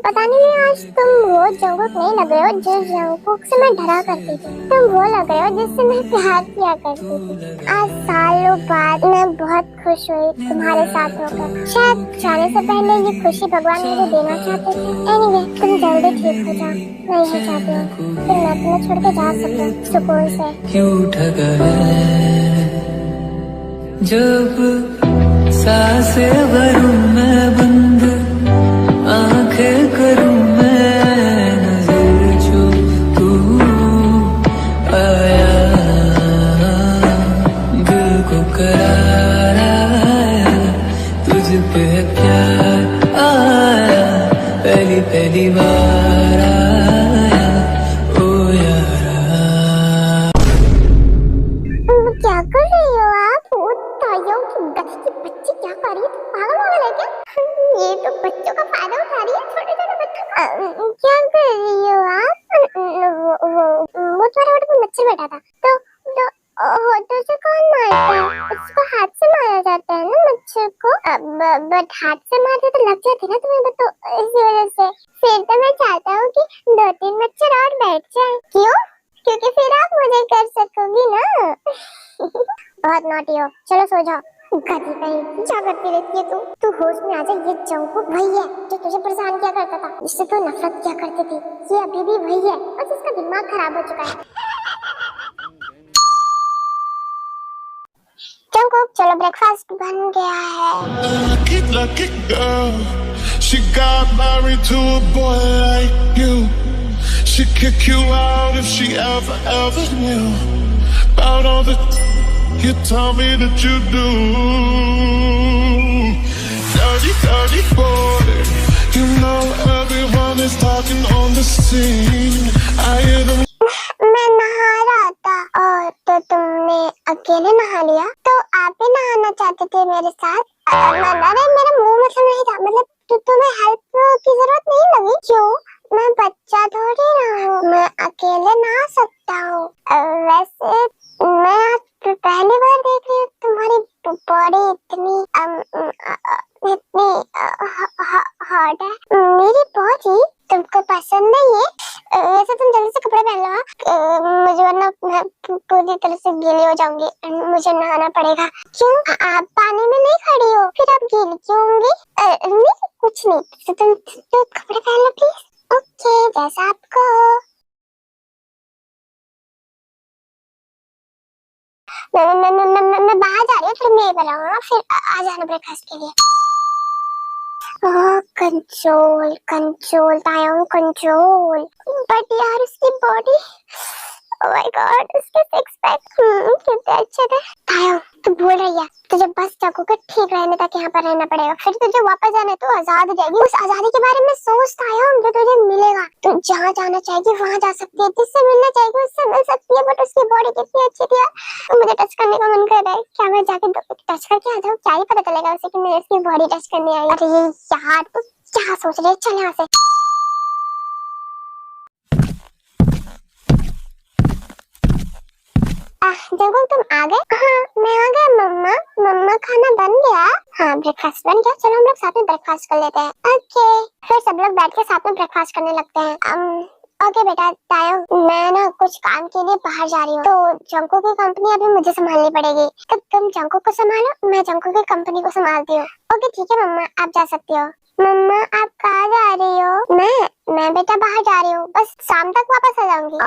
पता नहीं आज तुम वो जंगकुक नहीं लग रहे हो जिस जंगकुक से मैं डरा करती थी। तुम वो लग रहे हो जिससे मैं प्यार किया करती थी। आज सालों बाद मैं बहुत खुश हुई तुम्हारे साथ होकर। शायद जाने से पहले ये खुशी भगवान मुझे देना चाहते थे। एनीवे तुम जल्दी ठीक हो जाओ, मैं यही चाहती हूँ। फिर मैं तुम्हें छोड़ के जा सकूं सुकून से। क्यों ठगा है जब सांसें भरूं मैं बंद, आंखें करूं मैं नजर, जो तू आया दिल को करार आया, तुझ पे प्यार आया, पहली बार आया, ओ यारा। क्या कर रही हो आप? ताइयों की गधी की बच्ची क्या कर रही है? पागल हो गए क्या? ये तो बच्चों का फायदा उठा रही है, छोटे छोटे बच्चे। क्या कर रही हो आप? वो तुम्हारे होठ पे मच्छर बैठा था तो उसे कौन मारता है? उसको हाथ से मारा जाता है ना मच्छर को। बट हाथ से मारते तो लग जाते ना तुम्हें, तो इसी वजह से। फिर तो मैं चाहता हूँ कि 2-3 मच्छर और बैठ जाए। क्यों? क्योंकि फिर आप मुझे कर सकोगी ना। बहुत नॉटी हो, चलो सो जाओ। गधी कहीं क्या करती रहती है तू होश में आ जा। ये जंगकुक वही है जो तुझे परेशान किया करता था, जिससे तू नफरत किया करती थी। ये अभी भी वही है, बस इसका दिमाग खराब हो चुका है। जंगकुक चलो ब्रेकफास्ट बन गया है। Lucky girl, she got married to a boy like you. She'd kick you out if she ever knew. about all the you tell me that you do. Dirty, dirty boy. You know everyone is talking on the scene. I hear them. मैं नहा रहा था और तो तुमने अकेले नहा लिया, तो आप भी नहाना चाहते थे मेरे साथ? अरे मेरा मुंह मतलब नहीं था, मतलब तुम्हें हेल्प की जरूरत नहीं लगी? क्यों? मैं बच्चा थोड़ी ना हूँ, मैं अकेले नहा सकता हूँ। वैसे मैं आज पहली बार देख रही हूँ तुम्हारी बॉडी इतनी हॉट है। मेरी बॉडी तुमको पसंद नहीं है? वैसे तुम जल्दी से कपड़े पहन लो, मुझे वरना मैं पूरी तरह से गीली हो जाऊंगी, मुझे नहाना पड़ेगा। क्यों? आप पानी में नहीं खड़ी हो, फिर आप गीली क्यों होंगी? नहीं कुछ नहीं, तो तुम कपड़े पहन लो प्लीज। ओके, जैसा आपको। मैं बाहर जा रही हूँ, फिर मैं बनाऊंगा, फिर आ जाना ब्रेकफास्ट के लिए। Control control Tayang control. But यार उसकी बॉडी, ओह माय गॉड, उसके सिक्स पैक कितने अच्छे थे। तायंग तू भूल रही है, तुझे बस चाकू के ठीक रहने तक यहाँ पर रहना पड़ेगा, फिर तुझे वापस जाना तो आजाद हो जाएगी। उस आजादी के बारे में सोच तायंग, जो तुझे मिलेगा। तू जहाँ जाना चाहेगी वहाँ जा सकती है, जिससे मिलना चाहेगी उससे मिल सकती है। बट उसकी बॉडी कितनी अच्छी थी यार, तो मुझे टच करने का मन कर रहा है। क्या मैं जाके टच करके आ जाऊँ? क्या ही पता चलेगा उसे कि मैं उसकी बॉडी टच करने आई। अरे यार तू क्या सोच रही है, चल यहाँ से। जंगल तुम आ गए? हाँ मैं आ गया मम्मा। मम्मा खाना बन गया? हाँ ब्रेकफास्ट बन गया, चलो हम लोग साथ में ब्रेकफास्ट कर लेते हैं। ओके, फिर सब लोग बैठ के साथ में ब्रेकफास्ट करने लगते हैं। ओके बेटा तायंग, मैं ना कुछ काम के लिए बाहर जा रही हूँ, तो जंको की कंपनी अभी मुझे संभालनी पड़ेगी। तो तुम जंको को संभालो, मैं जंको की कंपनी को संभालती हूँ। ओके ठीक है मम्मा, आप जा सकती हो। मम्मा आप कहाँ जा रही हो? मैं बेटा बाहर जा रही हूँ, बस शाम तक वापस आ जाऊंगी।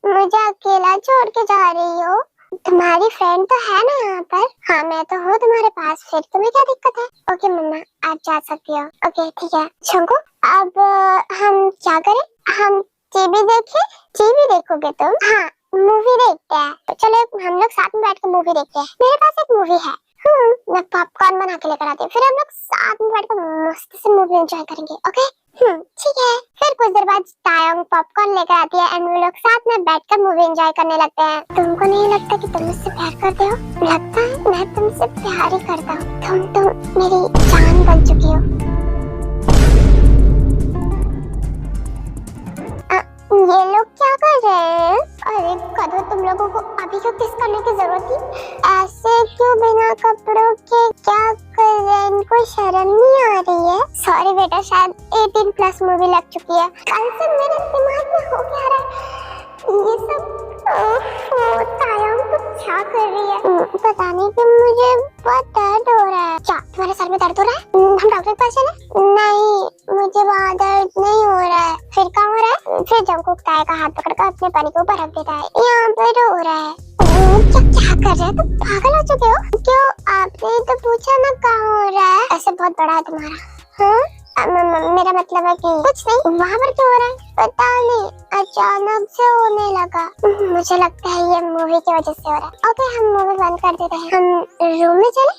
मुझे अकेला छोड़ के जा रही हो? तुम्हारी फ्रेंड तो है ना यहाँ पर? हाँ मैं तो हूँ तुम्हारे पास, फिर तुम्हें क्या दिक्कत है? ओके मम्मा आप जा सकती हो। ओके ठीक है। शंकु अब हम क्या करें? हम टीवी देखें? टीवी देखोगे तुम? हाँ मूवी देखते हैं, तो चलो हम लोग साथ में बैठ कर मूवी देखते हैं। मेरे पास एक मूवी है, मैं पॉपकॉर्न बना के लेकर आती हूँ, फिर हम लोग साथ में बैठकर मस्त से मूवी एंजॉय करेंगे। ओके ठीक है। फिर कुछ देर बाद तायंग पॉपकॉर्न लेकर आती है एंड वो लोग साथ में बैठकर मूवी एंजॉय करने लगते हैं। तुमको नहीं लगता कि तुम मुझसे प्यार करते हो? लगता है मैं तुमसे प्यार ही करता हूँ। तुम मेरी जान बन चुकी हो। ये लोग क्या कर रहे हैं? अरे कदो तुम लोगों को अभी क्यों किस करने की जरूरत थी? ऐसे क्यों बिना कपड़ों के क्या कर रहे हैं? इनको शर्म नहीं आ रही है? सॉरी बेटा, शायद 18+ मूवी लग चुकी है। कल से मेरे दिमाग में हो क्या रहा है ये सब। तायंग तो क्या कर रही है? पता नहीं कि मुझे बहुत दर्द हो रहा है। क्या तुम्हारे सर में दर्द हो रहा है? हम डॉक्टर के पास चले? नहीं मुझे वहाँ दर्द नहीं हो रहा है। फिर क्या हो रहा है? फिर जंकुक ताय का हाथ पकड़कर अपने पानी को ऊपर रख देता है। यहाँ पे रो रहा है। क्या कर रहे हैं? तुम पागल हो चुके हो? क्यों आपने तो पूछा ना कहाँ हो रहा है? ऐसे बहुत बड़ा है तुम्हारा। हाँ मेरा मतलब है कि कुछ नहीं। वहाँ पर क्यों हो रहा है? पता नहीं, अचानक से होने लगा। मुझे लगता है ये मूवी की वजह से हो रहा है। ओके हम मूवी बंद कर देते हैं, हम रूम में चले?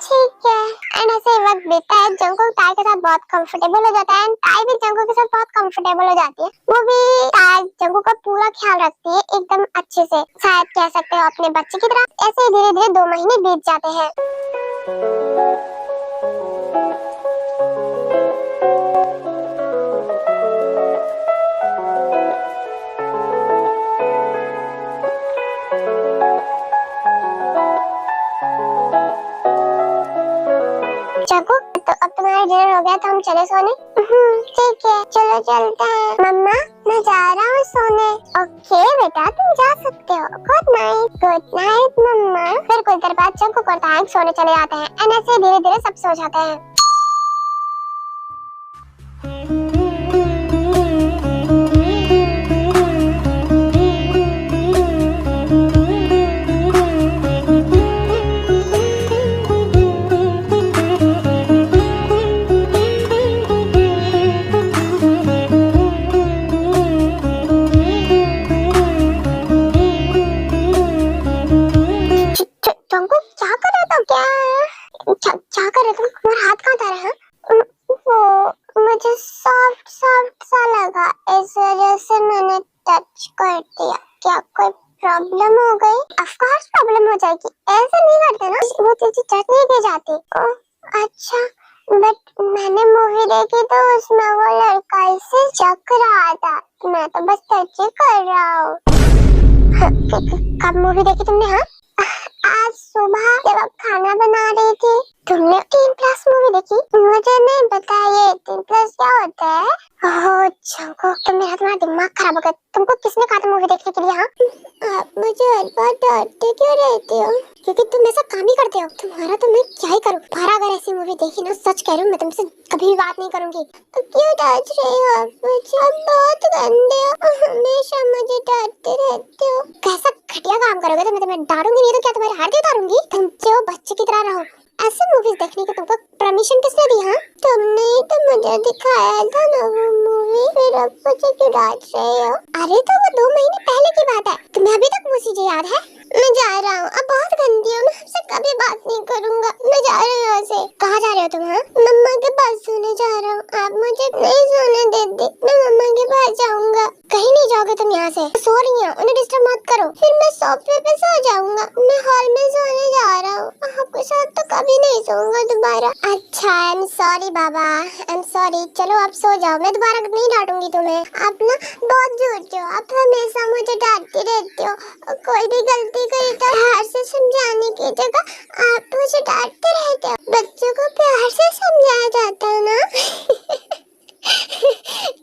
ठीक है। एंड ऐसे वक्त बीतता है, जंकुक ताय के साथ बहुत कंफर्टेबल हो जाता है एंड ताय भी जंकुक के साथ बहुत कंफर्टेबल हो जाती है। वो भी ताय जंकुक का पूरा ख्याल रखती है एकदम अच्छे से, शायद कह सकते हो अपने बच्चे की तरह। ऐसे ही धीरे धीरे 2 महीने बीत जाते हैं। तो अब तुम्हारा डिनर हो गया तो हम चले सोने? ठीक है चलो चलते हैं। मम्मा मैं जा रहा हूँ सोने। ओके बेटा तुम जा सकते हो। गुड नाइट मम्मा। फिर कुछ देर बाद जंकुक और तायंग सोने चले जाते हैं एंड ऐसे धीरे धीरे सब सो जाते हैं। कर दिया। क्या कोई प्रॉब्लम हो गई? ऑफ कोर्स प्रॉब्लम हो जाएगी, ऐसे नहीं करते ना, वो चीज़ चट नहीं दी जाती। अच्छा, बट मैंने मूवी देखी तो उसमें वो लड़का इसे चक रहा था, मैं तो बस टच ही कर रहा हूँ। कब मूवी देखी तुमने? हाँ, आज सुबह जब आप खाना बना रही थी तुमने 3+ मूवी देखी? मुझे नहीं पता ये 3+ क्या होता है। ओह चंको, तुम्हारा दिमाग खराब हो गया। तुमको किसने कहा था मूवी देखने के लिए? हाँ, आप मुझे हर बार डांटते क्यों रहते हो? क्योंकि तुम ऐसा काम ही करते हो। तुम्हारा तो मैं क्या ही करूँ। बार अगर ऐसी मूवी देखी ना, सच कह रही हूँ, मैं तुमसे कभी भी बात नहीं करूंगी। तो क्यों डांट रहे हो आप मुझे? आप बहुत गंदे हो, हमेशा मुझे डांटते रहते हो। कैसा घटिया काम करोगे तो मैं तुम्हें डांटूंगी नहीं तो क्या तुम्हारी हाथ उतारूंगी? तुम क्यों बच्चे की तरह रहो। ऐसे मूवीज देखने की तुमको परमिशन किसने दी? हाँ, तुमने ही तो मुझे दिखाया था ना वो मूवी, फिर अब मुझे क्यों डांट रहे हो? अरे तो वो 2 महीने पहले की बात है, तुम्हें अभी तक वो चीजें याद है? मैं जा रहा हूँ, अब बहुत गंदी हूँ, मैं आपसे कभी बात नहीं करूंगा। मैं जा रही हूँ यहाँ से। कहाँ जा रहे हो तुम? हाँ, मम्मा के पास सोने जा रहा हूँ। आप मुझे नहीं सोने देते, मैं मम्मा के पास जाऊंगा। कहीं नहीं जाओगे तुम यहाँ से। सो रही हैं, उन्हें डिस्टर्ब मत करो। फिर मैं सोफे पे सो जाऊंगा। मैं हॉल में सोने जा रहा हूँ, आपके साथ तो कभी नहीं सोऊंगा दोबारा। अच्छा, आई am sorry Baba, I am sorry. चलो आप सो जाओ, मैं दोबारा नहीं डांटूंगी तुम्हें। आप ना बहुत झूठे हो, आप हमेशा मुझे डांटती रहती हो। कोई भी गलती करे तो प्यार से समझाने की जगह आप मुझे डांटते रहते हो। बच्चों को प्यार से समझाया जाता है ना।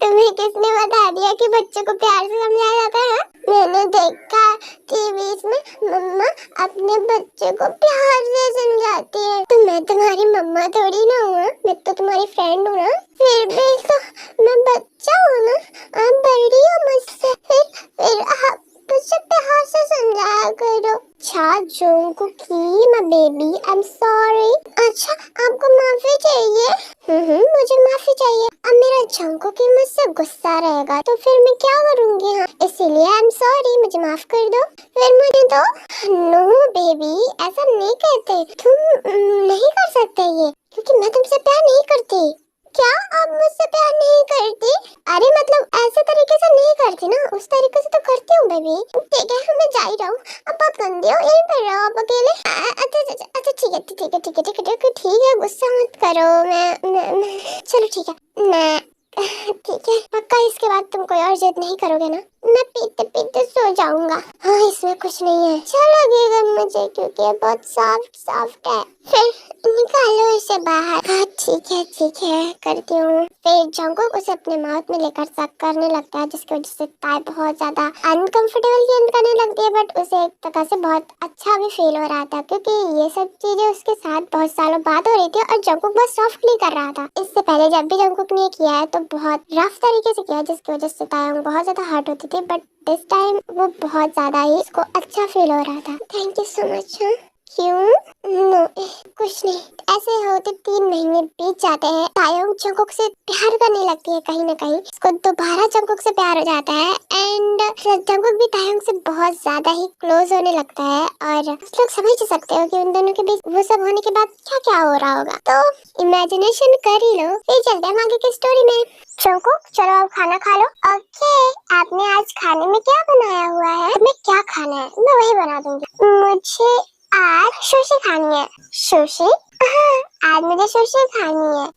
तुम्हें किसने बता दिया कि बच्चों को प्यार से समझाया जाता है? मैंने देखा टीवी में मम्मा अपने बच्चे को प्यार से समझाती है। तो मैं तुम्हारी मम्मा थोड़ी ना हूँ, मैं तो तुम्हारी फ्रेंड हूँ ना। फिर भी तो मैं बच्चा हूँ ना, आप बड़ी हो मुझसे, फिर आप मुझे प्यार से समझाया करो। अच्छा Jungkookie my baby, I am sorry. अच्छा, आपको माफी चाहिए? मुझे माफी चाहिए। अब मेरा जोंगकुकी मुझसे गुस्सा रहेगा तो फिर मैं क्या करूँगी? हाँ, इसीलिए आई एम सॉरी, मुझे माफ कर दो। फिर मुझे दो। नो बेबी, ऐसा नहीं कहते, तुम नहीं कर सकते ये, क्योंकि मैं तुमसे प्यार नहीं करती। क्या आप मुझसे प्यार नहीं करती? अरे मतलब ऐसे तरीके से नहीं करती ना, उस तरीके से तो करती हूँ बेबी। ठीक है, मैं जा ही रहा हूँ, अब बहुत गंदी हो, यहीं पर रहो आप अकेले। अच्छा ठीक है, गुस्सा मत करो। मैं चलो ठीक है, मैं ठीक है, पक्का इसके बाद तुम कोई और जिद नहीं करोगे ना? मैं पीते पीते सो जाऊंगा। हाँ, इसमें कुछ नहीं है, अच्छा लगेगा मुझे क्योंकि ये बहुत सॉफ्ट है। फिर निकालो इसे बाहर। हाँ ठीक है करती हूँ। फिर जंगकुक उसे अपने माउथ में लेकर सक करने लगता है, जिसकी वजह से ताई बहुत ज्यादा अनकंफर्टेबल फील करने लगती है। बट उसे एक तरह से बहुत अच्छा भी फील हो रहा था, क्योंकि ये सब चीजें उसके साथ बहुत सालों बाद हो रही थी और जंगकुक बहुत सॉफ्टली कर रहा था। इससे पहले जब भी जंगकुक ने किया है तो बहुत रफ तरीके से किया, जिसकी वजह से ताई बहुत ज्यादा हर्ट होती थी। बट दिस टाइम वो बहुत ज्यादा ही उसको अच्छा फील हो रहा था। Thank you so much. क्यों? नो, कुछ नहीं। ऐसे होते 3 महीने बीत जाते हैं। तायोंग जंगकुक से प्यार करने लगती है, कहीं ना कहीं उसको दोबारा जंगकुक से प्यार हो जाता है। एंड जंगकुक भी तायोंग से बहुत ज्यादा ही क्लोज होने लगता है। और लोग समझ ही सकते हो कि उन दोनों के बीच वो सब होने के बाद क्या क्या हो रहा होगा। तो इमेजिनेशन कर ही लो। फिर चलते हैं आगे की स्टोरी में। जंगकुक, चलो अब खाना खा लो। ओके, आपने आज खाने में क्या बनाया हुआ है? तुम्हें क्या खाना है? मैं वही बना दूंगी। मुझे आज सुशी खानी है। सुशी? आज मुझे सुशी खानी है।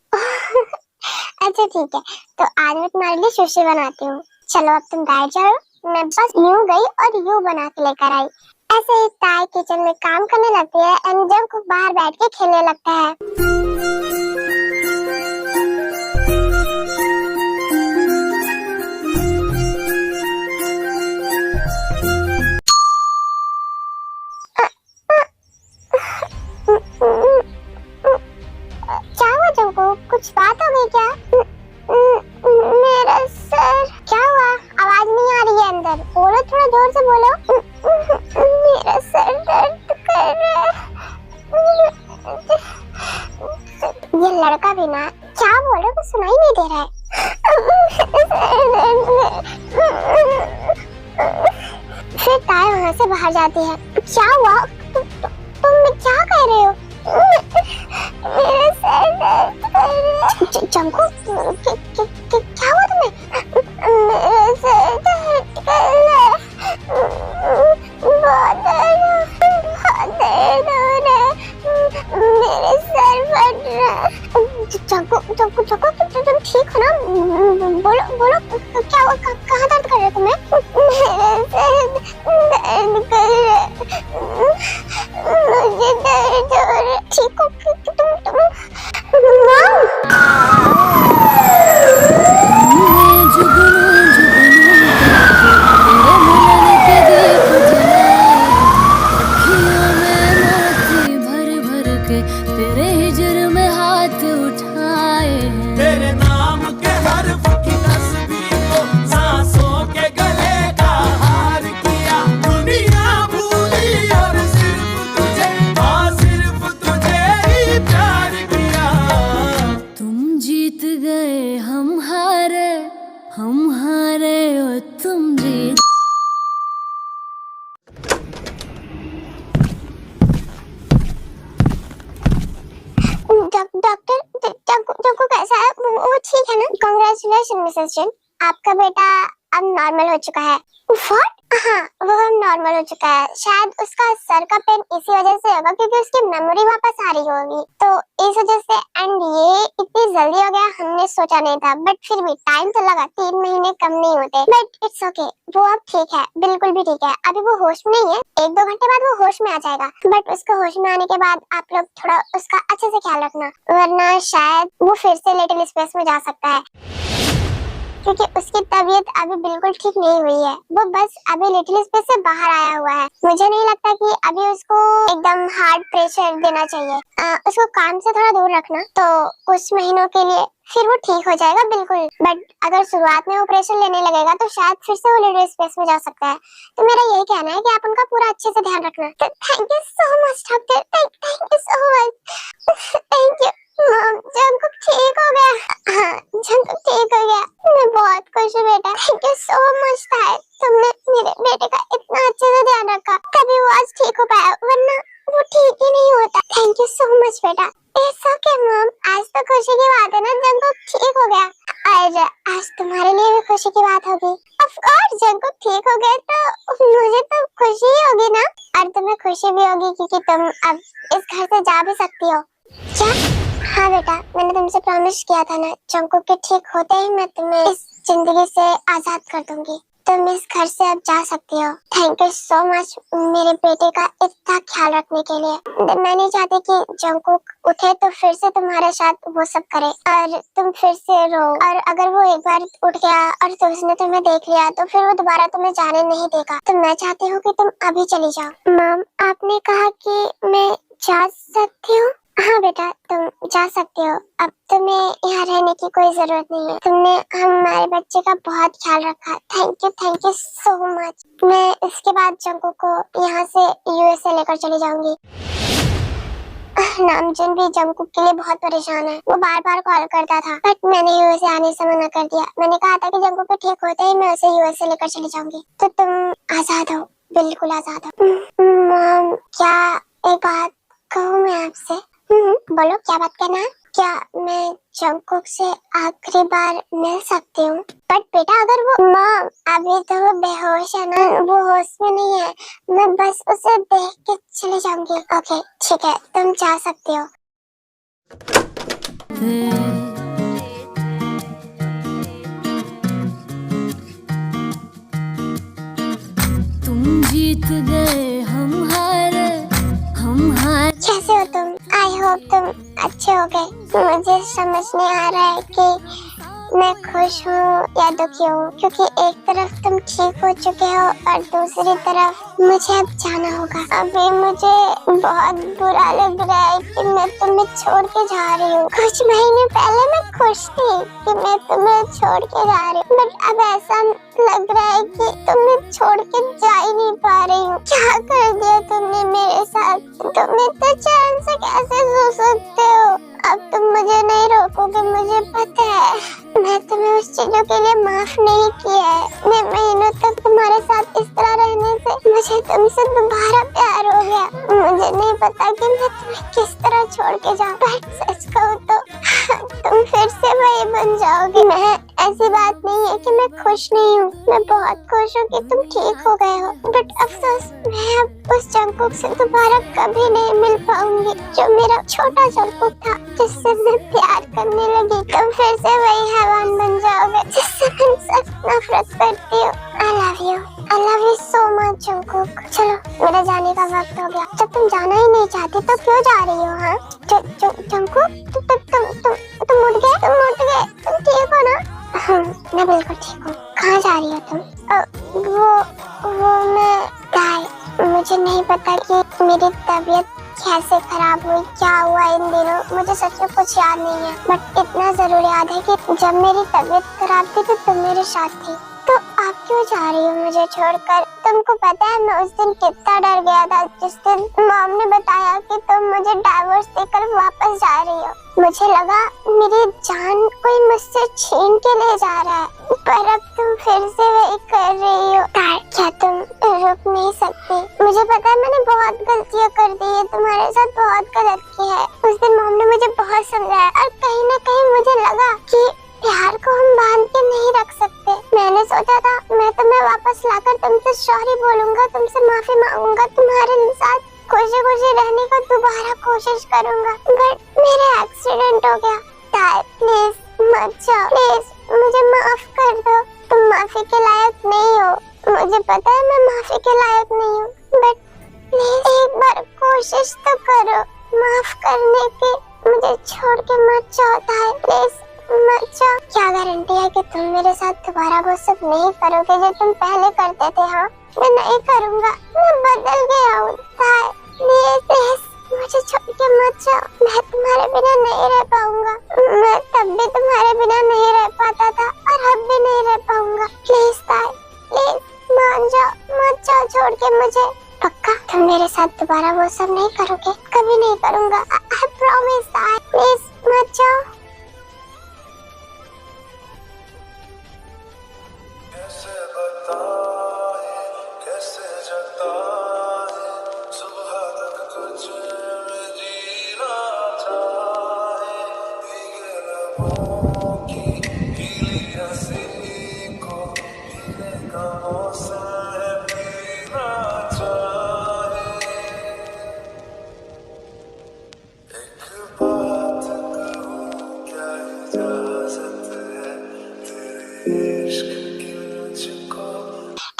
अच्छा ठीक है, तो आज मैं तुम्हारे लिए सुशी बनाती हूँ। चलो अब तुम बैठ जाओ। मैं बस यूं गई और यूं बना के लेकर आई। ऐसे ही ताई किचन में काम करने लगती है एंड जंगकुक बाहर बैठ के खेलने लगता है। क्या हुआ जंगकुक? कुछ बात हो गई क्या? मेरा सर। क्या हुआ? आवाज नहीं आ रही है अंदर, बोलो, थोड़ा जोर से बोलो। मेरा सर दर्द कर रहा है। ये लड़का भी ना क्या बोल रहा है, कुछ सुनाई नहीं दे रहा है। फिर ताई वहाँ से बाहर जाती है। क्या हुआ? तुम क्या कह रहे हो? मेरा सर दर्द कर रहा है। जंगकुक, क्या हुआ तुम्हें? मेरा सर दर्द कर रहा है। कांग्रेचुलेशन मिसेस जिन, आपका बेटा अब नॉर्मल हो चुका है। व्हाट? हाँ, वो अब नॉर्मल हो चुका है। शायद उसका सर का पेन इसी वजह से होगा क्योंकि उसकी मेमोरी वापस आ रही होगी, तो इस वजह से। एंड ये इतनी जल्दी हो गया हमने सोचा नहीं था, बट फिर भी टाइम तो लगा, 3 महीने कम नहीं होते। बट इट्स ओके, वो अब ठीक है, बिल्कुल भी ठीक है। अभी वो होश में नहीं है, 1-2 घंटे बाद वो होश में आ जाएगा। बट उसको होश में आने के बाद आप लोग थोड़ा उसका अच्छे से ख्याल रखना, वरना शायद वो फिर से लिटिल स्पेस में जा सकता है, क्योंकि उसकी तबीयत अभी बिल्कुल ठीक नहीं हुई है। वो बस अभी लिटिल स्पेस से बाहर आया हुआ है। मुझे नहीं लगता कि अभी उसको एकदम हार्ड प्रेशर देना चाहिए। उसको काम से थोड़ा दूर रखना, तो कुछ महीनों के लिए फिर वो ठीक हो जाएगा बिल्कुल। बट अगर शुरुआत में वो प्रेशर लेने लगेगा तो शायद फिर से वो लिटिल स्पेस में जा सकता है। तो मेरा यही कहना है कि आप उनका पूरा अच्छे से ध्यान रखना। तो thank you so much doctor, thank you so much, thank you. Jungkook ठीक हो गया। हाँ, जंकुक ठीक हो गया। मैं बहुत खुश हूँ बेटा, थैंक यू सो मच ताई, तुमने मेरे बेटे का इतना अच्छे से ध्यान रखा, तभी वो आज ठीक हो पाया, वरना वो ठीक ही नहीं होता। थैंक यू सो मच बेटा। इट्स ओके मॉम, आज तो खुशी की बात है ना, जंकुक ठीक हो गया। और आज तुम्हारे लिए भी खुशी की बात होगी। ऑफ कोर्स, जंकुक ठीक हो गया तो मुझे तो खुशी ही होगी ना, और तुम्हें खुशी भी होगी क्योंकि तुम अब इस घर से जा भी सकती हो। क्या? हाँ बेटा, मैंने तुमसे प्रॉमिस किया था ना, जंकुक के ठीक होते ही मैं तुम्हें इस जिंदगी से आजाद कर दूंगी। तुम इस घर से अब जा सकती हो। थैंक यू सो मच मेरे बेटे का इतना ख्याल रखने के लिए। मैं नहीं चाहती कि जंकुक उठे तो फिर से तुम्हारे साथ वो सब करे और तुम फिर से रो, और अगर वो एक बार उठ गया और तो उसने तुम्हें देख लिया तो फिर वो दोबारा तुम्हें जाने नहीं देगा। तो मैं चाहती हूँ कि तुम अभी चली जाओ। मॉम, आपने कहा कि मैं जा सकती हूँ? हाँ बेटा, तुम जा सकते हो। अब तुम्हें यहाँ रहने की कोई जरूरत नहीं है। तुमने हमारे बच्चे का बहुत ख्याल रखा। Thank you so much. मैं इसके बाद जंकुक को यहाँ से यूएसए लेकर चली जाऊंगी। नामजुन भी जंकुक के लिए बहुत परेशान है। वो बार बार कॉल करता था, बट मैंने यूएसए आने से मना कर दिया। मैंने कहा था कि जंकुक के ठीक होते ही मैं उसे यूएसए लेकर चली जाऊंगी। तो तुम आजाद हो, बिल्कुल आजाद हो। मॉम, क्या एक बात कहूँ मैं आपसे? बोलो, क्या बात करना है? क्या मैं जंकुक से आखिरी बार मिल सकती हूँ? बट बेटा, अगर वो मॉम, अभी तो वो बेहोश है ना, वो होश में नहीं है। मैं बस उसे देख के चली जाऊंगी। ओके ठीक है, तुम जा सकती हो। तुम जीत गए, हम हारे, हम हारे। कैसे हो तुम? आई होप तुम अच्छे हो गए। मुझे समझ नहीं आ रहा है कि मैं खुश हूँ या दुखी हूँ, क्योंकि एक तरफ तुम ठीक हो चुके हो और दूसरी तरफ मुझे अब जाना होगा। अभी मुझे बहुत बुरा लग रहा है कि मैं तुम्हें छोड़ के जा रही हूँ। कुछ महीने पहले मैं खुश थी कि मैं तुम्हें छोड़ के जा रही हूँ, बट अब ऐसा लग रहा है कि तुम्हें छोड़ के जा ही नहीं पा रही हूँ। क्या कर दिया तुमने मेरे साथ? तुम इतने चैन से कैसे सो सकते हो? अब तुम मुझे नहीं रोकोगे, मुझे पता है। मैं तुम्हें उस चीजों के लिए माफ नहीं किया है। मैं महीनों तक तुम्हारे साथ इस तरह रहने से मुझे तुमसे दोबारा प्यार हो गया। मुझे नहीं पता कि मैं तुम्हें किस तरह छोड़ के जाऊँ, बट सच कहूँ तो तुम फिर से वही बन जाओगे। मैं ऐसी बात नहीं है कि मैं खुश नहीं हूँ, मैं बहुत खुश हूँ कि तुम ठीक हो गए हो, बट अफसोस मैं अब उस जंकुक से दोबारा कभी नहीं मिल पाऊंगी जो मेरा छोटा जंकुक था, जिससे मैं प्यार करने लगी। तुम फिर से वही हैवान बन जाओगे जिससे मैं सख्त नफरत करती हूँ। I love you so much Jungkook. चलो, मेरे जाने का वक्त हो गया। जब तुम जाना ही नहीं चाहती तो क्यों जा रही हो? हाँ जंकुक, तुम उठ गए, तुम ठीक हो ना? मैं बिल्कुल ठीक हूँ। कहाँ जा रही हो तुम? वो मैं मुझे नहीं पता कि मेरी तबीयत कैसे खराब हुई, क्या हुआ इन दिनों, मुझे सच में कुछ याद नहीं है। बट इतना जरूर याद है कि जब मेरी तबीयत खराब थी तो तुम मेरे साथ थी। तो आप क्यों जा रही हो मुझे छोड़कर? तुमको पता है मैं उस दिन कितना डर गया था जिस दिन मॉम ने बताया कि तुम मुझे डाइवोर्स देकर वापस जा रही हो। मुझे लगा मेरी जान कोई मुझसे छीन के ले जा रहा है, पर अब तुम फिर से वही कर रही हो। क्या तुम रुक नहीं सकती? मुझे पता है मैंने बहुत गलतियाँ कर दी है, तुम्हारे साथ बहुत गलत की है। उस दिन मॉम ने मुझे बहुत समझाया और कहीं ना कहीं मुझे लगा कि प्यार को हम बाद तुमसे सॉरी बोलूंगा, तुमसे माफी मांगूंगा, तुम्हारे साथ खुशी खुशी रहने का दोबारा कोशिश करूंगा, बट मेरा एक्सीडेंट हो गया। ताई प्लीज मत जाओ, प्लीज मुझे माफ कर दो। तुम माफी के लायक नहीं हो, मुझे पता है मैं माफी के लायक नहीं हूँ, बट प्लीज एक बार कोशिश तो करो माफ करने की। मुझे छोड़ के मत जाओ ताई, प्लीज मत जाओ। क्या गारंटी है कि तुम मेरे साथ दोबारा वो सब नहीं करोगे जो तुम पहले करते थे? हाँ, मैं नहीं करूँगा, मैं बदल गया हूँ ताई, प्लीज मुझे छोड़ के मत जाओ। मैं तुम्हारे बिना नहीं रह पाऊंगा, मैं तब भी तुम्हारे बिना नहीं रह पाता था और अब भी नहीं रह पाऊंगा। प्लीज ताई, प्लीज मान जाओ, मत जाओ छोड़ के मुझे। पक्का तुम मेरे साथ दोबारा वो सब नहीं करोगे? कभी नहीं करूँगा, आई प्रॉमिस ताई, प्लीज मत जाओ। कैसे बताए, कैसे जताए, सुबह तक तुझे जीना चाहे, भीगे लबों की गीली हंसी को पीने का मौसम है, पीना चाहे। एक बात कहूँ, क्या इजाजत है तेरे इश्क की मुझको?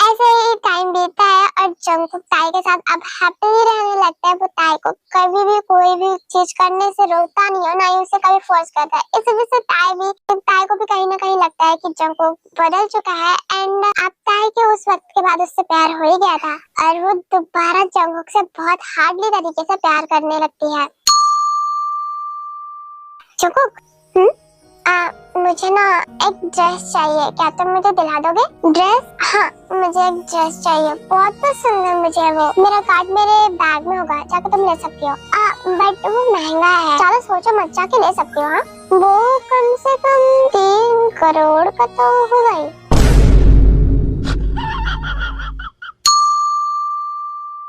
ऐसे ही टाइम बीतता है और जंगकुक ताई के साथ अब हैप्पीली रहने लगता है। वो ताई को कभी भी कोई भी चीज करने से रोकता नहीं है, ना ही उसे कभी फोर्स करता है। इस वजह से ताई को भी कहीं ना कहीं लगता है कि जंगकुक बदल चुका है एंड अब ताई के उस वक्त के बाद उससे प्यार हो ही गया था और वो दोबारा जंगकुक से बहुत हार्डली तरीके से प्यार करने लगती है। जंगकुक, मुझे ना एक ड्रेस चाहिए, क्या तुम मुझे दिला दोगे? ड्रेस? हाँ, मुझे एक ड्रेस चाहिए, बहुत सुंदर मुझे वो। मेरा कार्ड मेरे बैग में होगा, जाकर तुम ले सकती हो। बट वो महंगा है, ज्यादा सोचो मत, जाके ले सकती हो। हाँ, वो कम से कम 3 करोड़ का तो होगा ही।